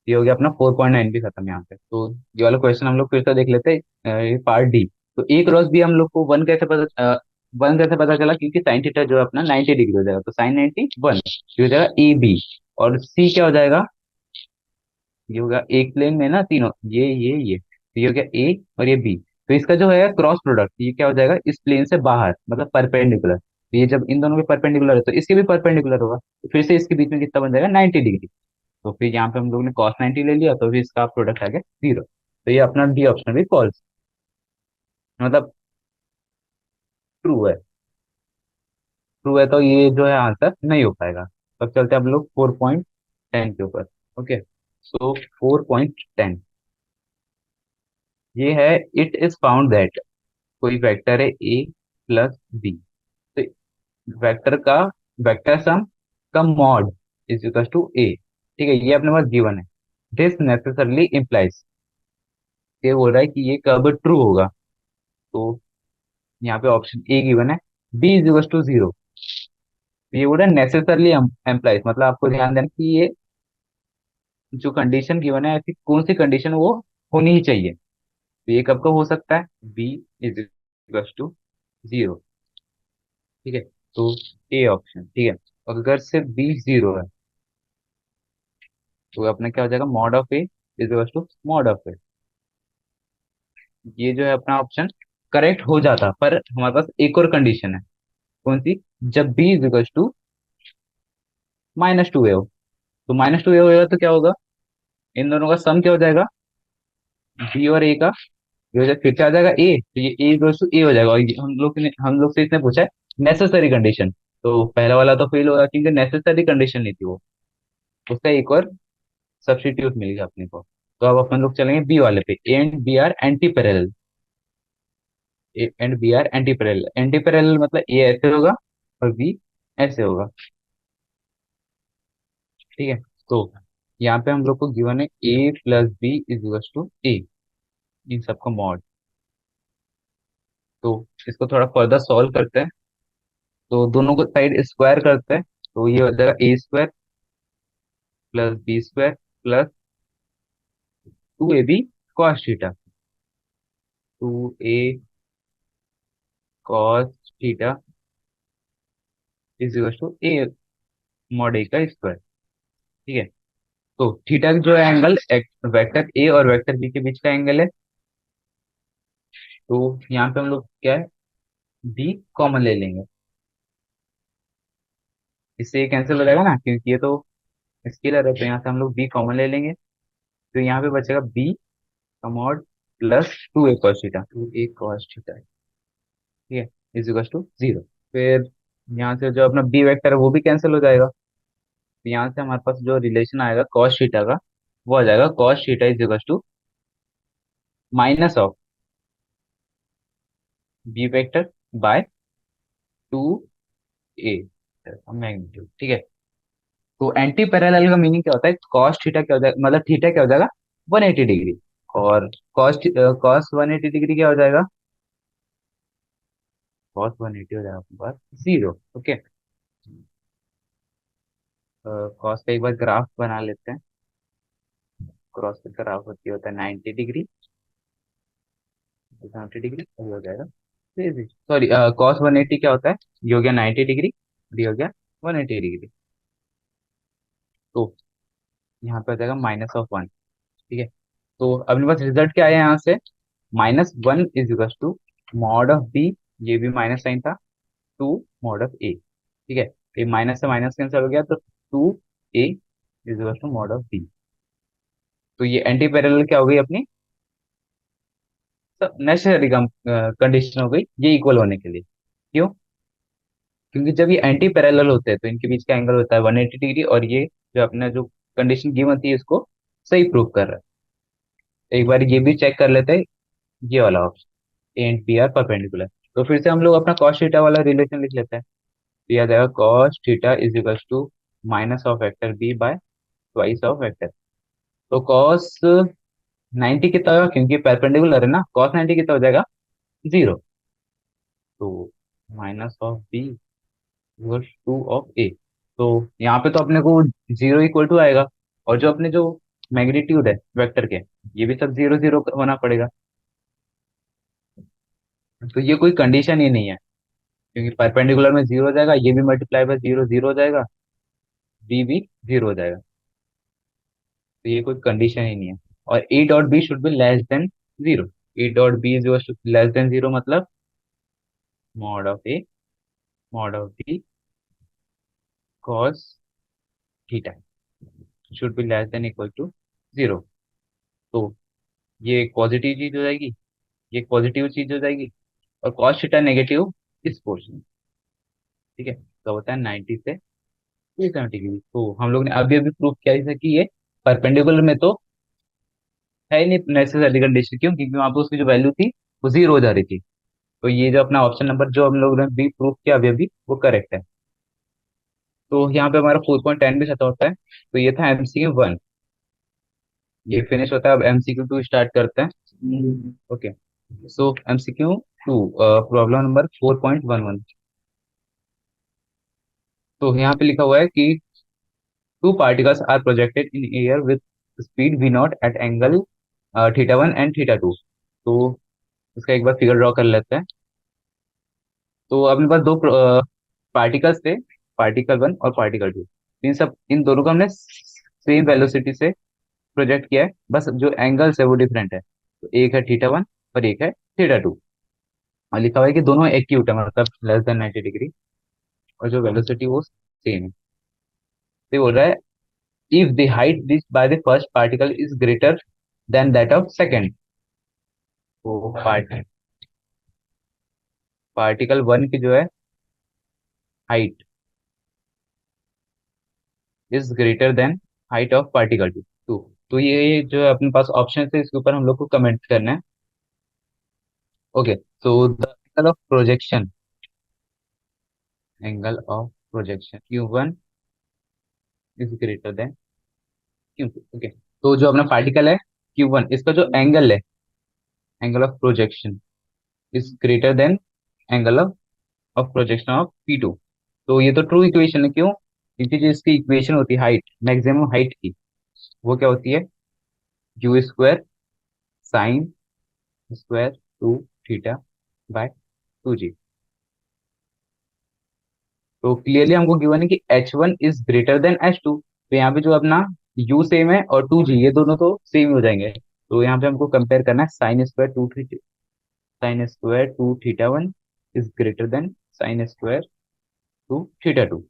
ये हो गया अपना 4.9 भी खत्म यहाँ पे। तो ये वाला क्वेश्चन हम लोग फिर से देख लेते हैं, ये पार्ट डी। तो ए क्रॉस बी हम लोग को वन कैसे पता चला, क्योंकि साइन थीटा जो है अपना 90 डिग्री हो जाएगा, तो साइन 90 1, ये हो जाएगा ए बी। और सी क्या हो जाएगा, ये होगा एक प्लेन में ना तीनों, ये तो ये हो गया ए और ये बी। तो इसका जो है क्रॉस प्रोडक्ट, ये क्या हो जाएगा, इस प्लेन से बाहर मतलब परपेंडिकुलर। तो ये जब इन दोनों के परपेंडिकुलर है, तो इसके भी परपेंडिकुलर होगा, तो फिर से इसके बीच में कितना बन जाएगा, 90 डिग्री। तो फिर यहाँ पे हम लोग ने कॉस 90 ले लिया, तो फिर इसका प्रोडक्ट आ गया 0। तो ये अपना डी ऑप्शन भी फॉल्स, मतलब ट्रू है। ट्रू है, तो ये जो है आंसर नहीं हो पाएगा। तब चलते हैं हम लोग 4.10 के ऊपर। ओके, सो 4.10 ये है, इट इज फाउंड दैट, कोई वेक्टर है ए प्लस बी, तो वेक्टर का वेक्टर सम का मॉड इज इक्वल टू ए। ठीक है, ये अपने पास गिवन है। दिस नेसेसरली इम्प्लाइज, ये बोल रहा है कि ये कब ट्रू होगा। तो यहाँ पे ऑप्शन ए गिवन है, बी इज इक्वल टू 0। ये बोल रहा है नेसेसरली एम्प्लाइज, मतलब आपको ध्यान देना कि ये जो कंडीशन गिवन है, ऐसी कौन सी कंडीशन वो होनी ही चाहिए। तो ये कब कब हो सकता है, बी इज इक्वल टू 0। ठीक है, तो ए ऑप्शन ठीक है। और अगर सिर्फ बी 0 है, तो अपना क्या हो जाएगा, mod of A is equal to mod of A. ये जो है अपना ऑप्शन करेक्ट हो जाता, पर हमारे पास एक और कंडीशन है। कौन सी, जब बी इज इक्वल टू -2 ए हो। तो -2 ए होगा तो क्या होगा, इन दोनों का सम क्या हो जाएगा, बी और ए का, ये हो जाएगा, फिर क्या आ जाएगा ए, तो ये ए इक्वल टू ए हो जाएगा। और हम लोग से इसने पूछा है नेसेसरी कंडीशन, तो पहला वाला तो फेल होगा, क्योंकि नेसेसरी कंडीशन नहीं थी वो। उसका एक और सब्स्टिट्यूट मिल गया अपने को। तो अब अपन लोग चलेंगे बी वाले पे, A and B are anti parallel. A and B are anti parallel, anti parallel मतलब ए ऐसे होगा और बी ऐसे होगा। ठीक है, तो यहाँ पे हम लोग को गिवन है A plus B is equal to A, इन सबका मॉड। तो इसको थोड़ा फर्दर सॉल्व करते हैं। तो दोनों को साइड स्क्वायर करते हैं, तो ये हो जाएगा A square plus B square plus 2ab cos theta, 2a cos theta is equal to A mod A का स्क्वायर। ठीक है, तो थीटा जो है एंगल वेक्टर ए और वेक्टर बी के बीच का एंगल है। तो यहाँ पे हम लोग क्या है, बी कॉमन ले लेंगे, इससे ये कैंसिल हो जाएगा ना, क्योंकि ये तो स्केलर है, तो यहाँ से हम लोग बी कॉमन ले लेंगे। तो यहाँ पे बचेगा बी का mod plus 2a cos theta, 2a cos theta, ठीक है, इज इक्वल टू 0। फिर यहाँ से जो अपना बी वेक्टर है वो भी कैंसिल हो जाएगा। तो यहाँ से हमारे पास जो रिलेशन आएगा cos थीटा का, वो आ जाएगा cos theta is equal to minus of B vector by 2a magnitude, ठीक है। तो एंटी पैरेलल का मीनिंग क्या होता है, cos थीटा क्या हो जाएगा, मतलब थीटा क्या हो जाएगा 180 डिग्री, और cos 180 डिग्री क्या हो जाएगा, cos 180 हो जाएगा आपके पास 0। ओके, cos का एक बार ग्राफ बना लेते हैं। क्रॉस का ग्राफ होती होता है 90 डिग्री, 90 डिग्री हो जाएगा। सॉरी, cos 180 क्या होता है, ये हो गया 90 डिग्री, ये हो गया 180 डिग्री। तो यहाँ पे हो जाएगा -1, ठीक है। तो अपने पास रिजल्ट क्या आया यहाँ से, -1 is equal to mod of B, ये भी माइनस साइन था, 2 मॉड ऑफ ए, ठीक है। ये माइनस से माइनस कैंसिल हो गया, तो 2a is equal to mod of B. तो ये एंटी पैरेलल क्या हो गई अपनी, तो नेसेसरी कंडीशन हो गई ये इक्वल होने के लिए। क्यों, क्योंकि जब ये एंटी पैरेलल होते हैं तो इनके बीच का एंगल होता है 180 डिग्री, और ये जो अपना जो कंडीशन गिवन थी इसको सही प्रूव कर रहा है। एक बार ये भी चेक कर लेते हैं, ये वाला option A and B are perpendicular. तो फिर से हम लोग अपना कॉस थीटा वाला रिलेशन लिख लेते हैं। तो यह आ जाएगा cos theta is equal to minus of vector B by twice of vector. तो कॉस 90 कितना होगा, क्योंकि परपेंडिकुलर है ना, कॉस 90 कितना हो जाएगा 0। तो minus of B equal to of A. तो यहाँ पे तो अपने को 0 इक्वल टू आएगा, और जो अपने जो मैग्नीट्यूड है वेक्टर के, ये भी सब 0 0 होना पड़ेगा। तो ये कोई कंडीशन ही नहीं है, क्योंकि परपेंडिकुलर में 0 हो जाएगा, ये भी मल्टीप्लाई बाय 0 0 हो जाएगा, बी भी 0 हो जाएगा। तो ये कोई कंडीशन ही नहीं है। और A dot B should be less than 0। A dot B is less than 0 मतलब mod of A mod of B cos theta should be less than equal to 0। तो ये एक पॉजिटिव चीज हो जाएगी, ये एक पॉजिटिव चीज हो जाएगी, और कॉस थीटा नेगेटिव इस पोर्शन, ठीक है। तो होता है 90 से 370 डिग्री। तो हम लोग ने अभी अभी प्रूव किया जैसे कि ये परपेंडिकुलर में तो है ही नहीं नेसेसरी कंडीशन, क्यों, क्योंकि वहां पर उसकी जो वैल्यू थी वो 0 हो जा रही थी। तो ये जो अपना ऑप्शन नंबर जो हम लोग ने भी प्रूव किया अभी अभी, वो करेक्ट है। तो यहाँ पे हमारा 4.10 भी खत्म होता है। तो ये था MCQ 1, ये फिनिश होता है। अब MCQ 2 स्टार्ट करते हैं। Okay, so MCQ 2, problem number 4.11। तो यहाँ पे लिखा हुआ है कि two particles are projected in air with speed v0 at angle θ1 and θ2। तो इसका एक बार फिगर ड्रॉ कर लेते हैं। तो अपने पास दो पार्टिकल्स थे, पार्टिकल 1 और पार्टिकल 2। इन दोनों को हमने सेम वेलोसिटी से प्रोजेक्ट किया है, बस जो एंगल्स है वो डिफरेंट है। तो एक है θ1 और एक है θ2, और लिखा हुआ है कि दोनों एक्यूट है, मतलब लेस देन 90 डिग्री, और जो वेलोसिटी वो सेम है। तो ये बोल रहा है if the height reach by the first particle is greater then that of second. तो पार्टिकल 1 की जो है height is greater then height of particle 2। तो ये जो है अपने पास ऑप्शन है, इसके ऊपर हम लोग को कमेंट करना है। ओके, तो the angle of projection Q1 is greater then Q2। Okay, तो जो अपना पार्टिकल है Q1, इसका जो एंगल है, angle of projection is greater then angle of projection of P2। तो ये तो ट्रू इक्वेशन है, क्यों, क्योंकि जो इसकी इक्वेशन होती है हाइट, मैक्सिमम हाइट की, वो क्या होती है, U² sign square 2 theta bye 2G। तो क्लियरली हमको गिवन है कि H1 is greater then H2। तो यहाँ पे जो अपना U सेम है और 2G, ये दोनों तो सेम हो जाएंगे। तो यहाँ पे हमको कंपेयर करना है sine square 2 theta 1 is greater than sine square two theta two.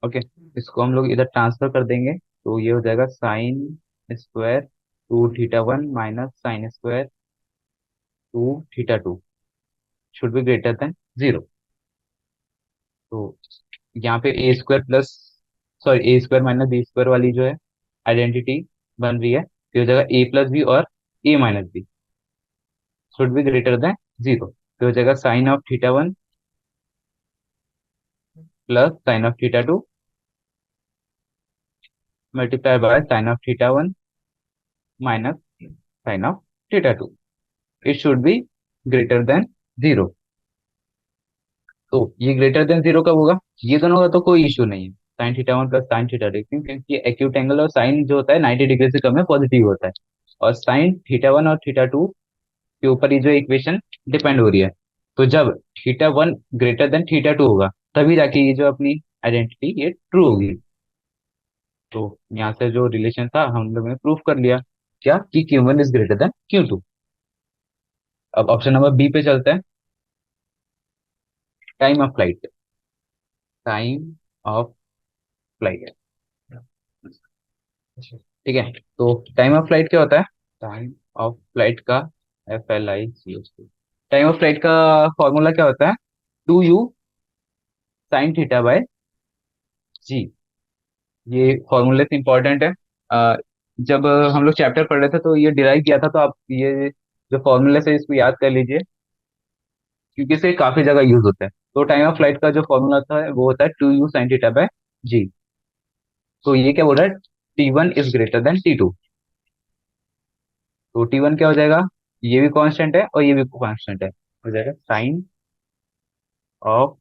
Okay, इसको हम लोग इधर ट्रांसफर कर देंगे, तो ये हो जाएगा sine square two theta one minus sine square two theta two should be greater than zero. तो यहाँ पे A square plus, sorry, A square minus B square वाली जो है आइडेंटिटी बन रही है, तो हो जाएगा ए प्लस बी और A minus B should be greater than zero. तो हो जाएगा sine of theta one plus sine of theta two multiply by sine of theta one minus sine of theta two, it should be greater than zero. तो ये greater than zero कब होगा? ये दोनों का तो कोई इशू नहीं है, sine theta one plus sine theta two, क्योंकि एक्यूट एंगल और साइन जो होता है 90 डिग्री से कम है, पॉजिटिव होता है। और साइन थीटा वन और थीटा टू के ऊपर ये जो इक्वेशन डिपेंड हो रही है। तो जब theta one greater then theta two होगा, तभी जाके ये जो अपनी आइडेंटिटी ये ट्रू होगी। तो यहाँ से जो रिलेशन था हम लोग ने प्रूफ कर लिया, क्या कि Q one is greater than Q two. अब ऑप्शन नंबर बी पे चलते हैं। Time of flight, time of flight, ठीक है। तो टाइम ऑफ फ्लाइट क्या होता है? टाइम ऑफ फ्लाइट का FLICH, टाइम ऑफ फ्लाइट का फॉर्मूला क्या होता है? 2u sine theta by G. ये फॉर्मूले से इंपॉर्टेंट है। जब हम लोग चैप्टर पढ़ रहे थे तो ये डिराइव किया था, तो आप ये जो फॉर्मूले से इसको याद कर लीजिए, क्योंकि इसे काफी जगह यूज होता है। तो टाइम ऑफ फ्लाइट का जो फॉर्मूला था वो होता है 2u sine theta by G. तो ये क्या बोल रहा है? T1 is greater then T2। तो T1 क्या हो जाएगा? ये भी कांस्टेंट है और ये भी कांस्टेंट है, हो जाएगा sine of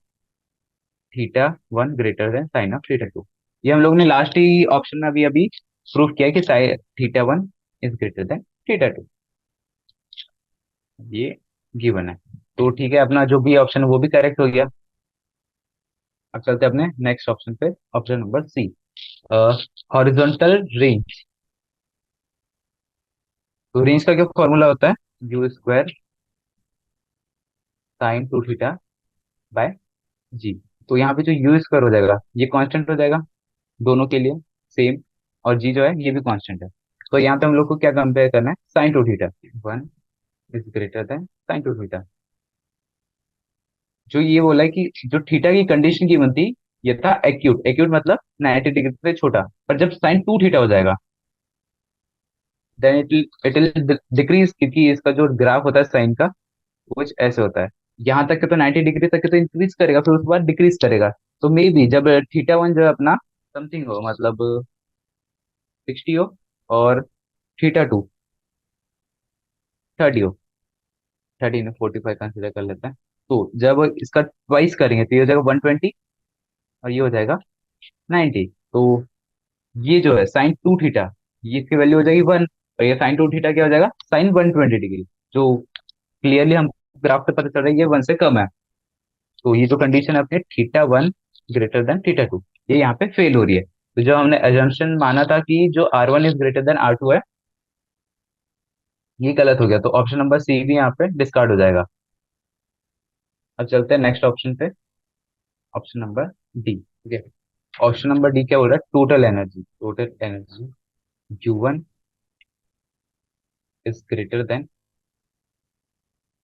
theta one greater than sine of theta two. ये हम लोग ने लास्ट ही ऑप्शन में अभी अभी प्रूफ किया कि theta one is greater then theta two, ये गिवन है। तो ठीक है, अपना जो भी ऑप्शन है वो भी करेक्ट हो गया। अब चलते हैं अपने नेक्स्ट ऑप्शन पे, option number C, horizontal range. तो रेंज का क्या फॉर्मूला होता है? U square sine two theta by G. तो यहाँ पे जो यू स्क्वायर हो जाएगा ये कांस्टेंट हो जाएगा दोनों के लिए सेम, और जी जो है ये भी कांस्टेंट है। तो यहाँ पे हम लोग को क्या कंपेयर करना है? Sign two theta, one is greater than sign two theta. जो ये बोला है कि जो थीटा की कंडीशन की बनती, ये था एक्यूट, एक्यूट मतलब 90 डिग्री से छोटा। पर जब साइन टू थीटा हो जाएगा देन इट विल डिक्रीज, क्योंकि इसका जो ग्राफ होता है साइन का कुछ ऐसे होता है, यहाँ तक के तो 90 डिग्री तक के तो इंक्रीज करेगा, फिर उसके बाद डिक्रीज करेगा। तो मे बी जब थीटा वन जो है अपना समथिंग हो, मतलब 60 हो, और थीटा टू 30 हो, 30 ने 45 कंसिडर कर लेते हैं, तो जब इसका ट्वाइस करेंगे तो ये हो जाएगा 120 और ये हो जाएगा 90। तो ये जो है साइन टू थीटा, ये इसकी वैल्यू हो जाएगी वन, और ये साइन टू थीटा क्या हो जाएगा? साइन 120 डिग्री, जो क्लियरली हम ग्राफ से पता चल रहा है ये वन से कम है। तो ये जो कंडीशन है अपने theta one greater then theta two, ये यहाँ पे फेल हो रही है। तो जो हमने एजम्पशन माना था कि जो R1 is greater then R2 है, ये गलत हो गया। तो ऑप्शन नंबर सी भी यहाँ पे डिस्कार्ड हो जाएगा। अब चलते हैं नेक्स्ट ऑप्शन पे, ऑप्शन नंबर डी, ठीक है। ऑप्शन नंबर डी क्या बोल रहा है? Total energy, total energy Q1 is greater then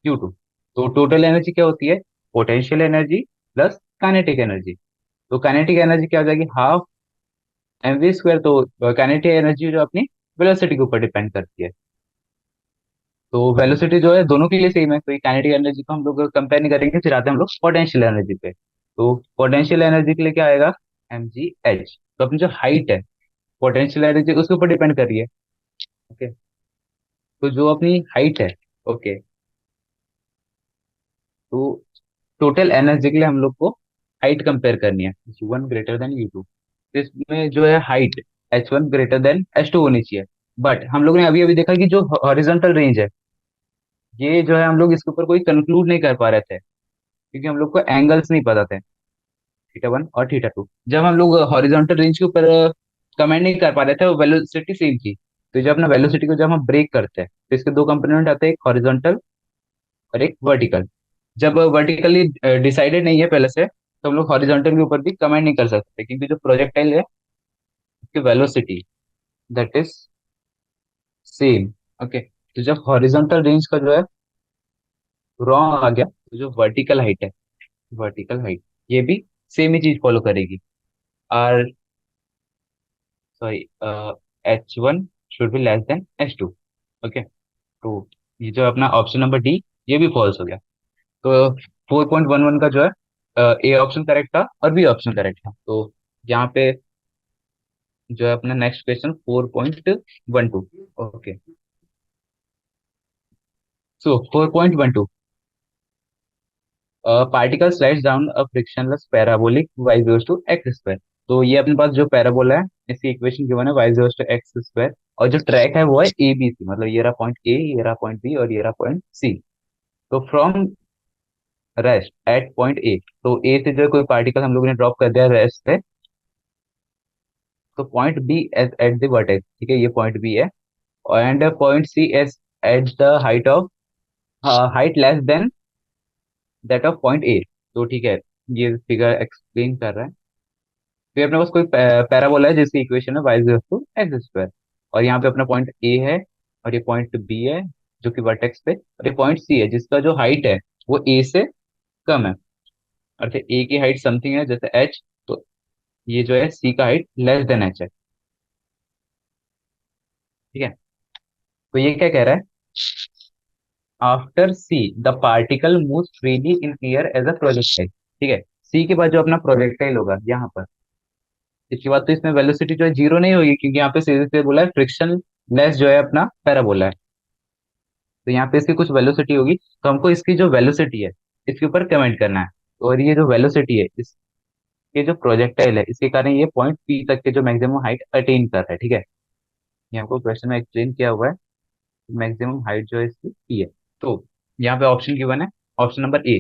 Q2। तो टोटल एनर्जी क्या होती है? Potential energy plus kinetic energy. तो काइनेटिक एनर्जी क्या हो जाएगी? Half mv square. तो काइनेटिक एनर्जी जो अपनी वेलोसिटी के ऊपर डिपेंड करती है। तो वेलोसिटी जो है दोनों के लिए सेम है, तो काइनेटिक एनर्जी को हम लोग कंपेयर नहीं करेंगे, फिर आते हैं हम लोग पोटेंशियल एनर्जी पे। तो पोटेंशियल एनर्जी के लिए क्या आएगा? mgh। तो अपनी जो हाइट है पोटेंशियल एनर्जी उसके ऊपर डिपेंड कर रही है। ओके, तो जो अपनी हाइट है, ओके, तो टोटल एनर्जी के लिए हम लोग को हाइट कंपेयर करनी है, U1 ग्रेटर देन U2। इसमें जो है height H1 greater than H2 होनी चाहिए। बट हम लोग ने अभी अभी देखा कि जो हॉरिजॉन्टल रेंज है, ये जो है हम लोग इसके ऊपर कोई कंक्लूड नहीं कर पा रहे थे, क्योंकि हम लोग को एंगल्स नहीं पता थे, थीटा वन और थीटा टू। जब हम लोग हॉरिजॉन्टल रेंज के ऊपर कमेंट नहीं कर पा रहे थे, वो वेलोसिटी सेम थी। तो जब अपना वेलोसिटी को जब हम ब्रेक करते हैं, तो इसके दो कंपोनेंट आते हैं, एक हॉरिजॉन्टल और एक वर्टिकल। जब वर्टिकली डिसाइडेड नहीं है पहले से, तो हम लोग हॉरिजॉन्टल के ऊपर भी कमेंट नहीं कर सकते, क्योंकि जो प्रोजेक्टाइल है उसकी velocity that is same. Okay, तो जब हॉरिजॉन्टल रेंज का जो है रॉन्ग आ गया, तो जो वर्टिकल हाइट है, वर्टिकल हाइट ये भी सेम ही चीज फॉलो करेगी। Or sorry, H1 should be less than H2। Okay, तो ये जो अपना ऑप्शन नंबर डी, ये भी फॉल्स हो गया। तो 4.11 का जो है ए ऑप्शन करेक्ट था और बी ऑप्शन करेक्ट था। तो यहाँ पे जो है अपना next question 4.12। Okay, so 4.12, particle slides down a frictionless parabolic y equals to x square. तो ये अपने पास जो पैराबोला है, इसकी इक्वेशन गिवन है y equals to x square, और जो ट्रैक है वो है ए बी सी, मतलब ये रहा पॉइंट ए, ये रहा पॉइंट बी और ये रहा पॉइंट सी। तो from rest at point A, तो ए से जो है कोई पार्टिकल हम लोगों ने ड्रॉप कर दिया रेस्ट पे, तो point B as at the vertex, ठीक है, ये पॉइंट बी है। And point C as at the height of, height less than that of point A. तो ठीक है, ये फिगर एक्सप्लेन कर रहा है। तो ये अपने पास कोई पैराबोला है जिसकी इक्वेशन है y equal to x square, और यहाँ पे अपना पॉइंट ए है और ये पॉइंट बी है जो कि वर्टेक्स पे, और ये पॉइंट सी है जिसका जो हाइट है वो ए से कम है। अर्थात ए की हाइट समथिंग है जैसे एच, तो ये जो है सी का हाइट लेस देन एच है। ठीक है, तो ये क्या कह रहा है, after C the particle move freely in air as a projectile. ठीक है, सी के बाद जो अपना प्रोजेक्टाइल होगा यहाँ पर, इसके बाद तो इसमें वेलोसिटी जो है जीरो नहीं होगी, क्योंकि यहाँ पे सीधे से बोला है फ्रिक्शन लेस जो है अपना पैराबोला है। तो यहाँ पे इसकी कुछ वेलोसिटी होगी, तो हमको इसकी जो वेलोसिटी है इसके ऊपर कमेंट करना है। और ये जो वेलोसिटी है इसके जो प्रोजेक्टाइल है, इसके कारण ये पॉइंट पी तक के जो मैक्सिमम हाइट अटेन कर रहा है। ठीक है, ये हमको क्वेश्चन में एक्सप्लेन किया हुआ है, मैक्सिमम हाइट जो है इसकी पी है। तो यहाँ पे ऑप्शन गिवन है, option number A,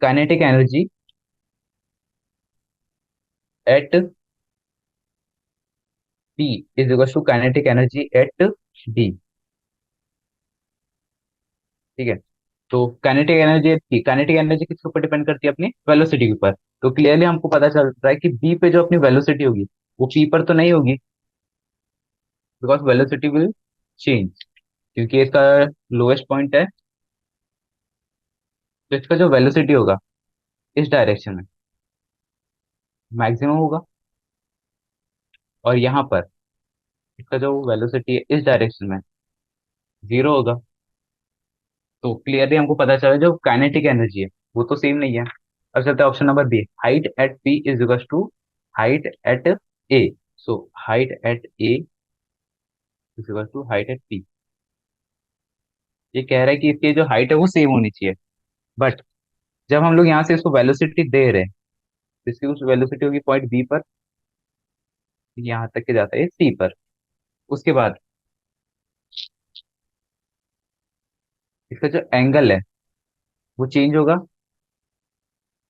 kinetic energy at P is equal to kinetic energy at D. ठीक है, तो काइनेटिक एनर्जी थी, काइनेटिक एनर्जी किसके ऊपर डिपेंड करती है, अपनी वेलोसिटी के ऊपर। तो क्लियरली हमको पता चल रहा है कि बी पे जो अपनी वेलोसिटी होगी वो पी पर तो नहीं होगी, बिकॉज वेलोसिटी विल चेंज, क्योंकि इसका लोएस्ट पॉइंट है। तो इसका जो वेलोसिटी होगा इस डायरेक्शन में मैक्सिमम होगा, और यहाँ पर इसका जो वेलोसिटी है इस डायरेक्शन में जीरो होगा। तो क्लियरली हमको पता चला जो काइनेटिक एनर्जी है वो तो सेम नहीं है। अब चलते हैं option number B, height at P is equal to height at A. So height at A is equal to height at P. ये कह रहा है कि इसकी जो हाइट है वो सेम होनी चाहिए, बट जब हम लोग यहाँ से इसको वेलोसिटी दे रहे हैं, तो इसकी कुछ वेलोसिटी होगी पॉइंट बी पर, यहाँ तक के जाता है सी पर। उसके बाद इसका जो एंगल है वो चेंज होगा,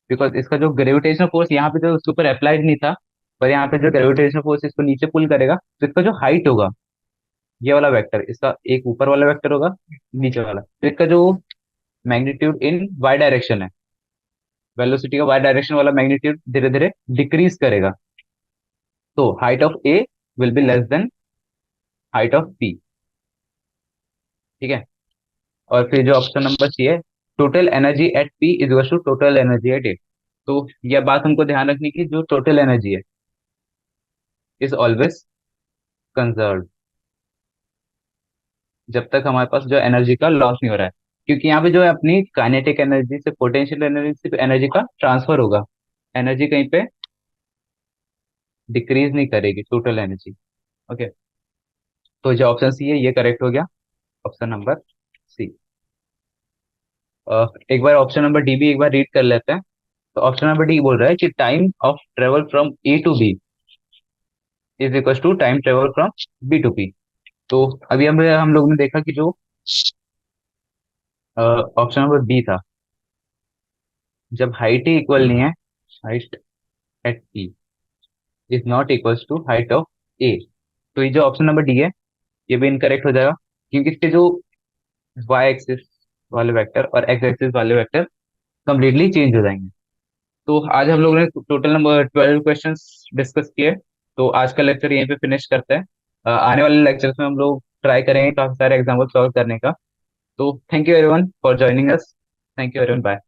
बिकॉज इसका जो ग्रेविटेशनल फोर्स यहाँ पे जो उसके ऊपर अप्लाइड नहीं था, पर यहाँ पे जो ग्रेविटेशनल फोर्स इसको नीचे पुल करेगा, तो इसका जो हाइट होगा, ये वाला वेक्टर, इसका एक ऊपर वाला वेक्टर होगा, नीचे वाला, तो इसका जो मैग्नीट्यूड इन वाई डायरेक्शन है, वेलोसिटी का वाई डायरेक्शन वाला मैग्नीट्यूड धीरे धीरे डिक्रीज करेगा। तो height of A will be less than height of P. ठीक है, और फिर जो ऑप्शन नंबर सी है, total energy at P is equal to total energy at A. तो यह बात हमको ध्यान रखनी की जो टोटल एनर्जी है इज ऑलवेज कंजर्व, जब तक हमारे पास जो एनर्जी का लॉस नहीं हो रहा है, क्योंकि यहाँ पे जो है अपनी काइनेटिक एनर्जी से पोटेंशियल एनर्जी से एनर्जी का ट्रांसफर होगा, एनर्जी कहीं पे डिक्रीज नहीं करेगी, टोटल एनर्जी। ओके, तो जो ऑप्शन सी है ये करेक्ट हो गया, ऑप्शन नंबर सी। एक बार ऑप्शन नंबर डी भी एक बार रीड कर लेते हैं। तो ऑप्शन नंबर डी बोल रहा है कि time of travel from A to B is equal to time travel from B to P. तो अभी हम लोग ने देखा कि जो ऑप्शन नंबर बी था, जब हाइट ही इक्वल नहीं है, height at P is not equal to height of A, तो ये जो ऑप्शन नंबर डी है ये भी इनकरेक्ट हो जाएगा, क्योंकि इसके जो वाई एक्सिस वाले वेक्टर और एक्स एक्सिस वाले वेक्टर कम्प्लीटली चेंज हो जाएंगे। तो आज हम लोगों ने टोटल नंबर 12 क्वेश्चंस डिस्कस किए। तो आज का लेक्चर यहीं पे फिनिश करते हैं। आने वाले लेक्चर्स में हम लोग ट्राई करेंगे काफी सारे एग्जाम्पल सॉल्व करने का। तो thank you everyone for joining us. Thank you everyone, bye.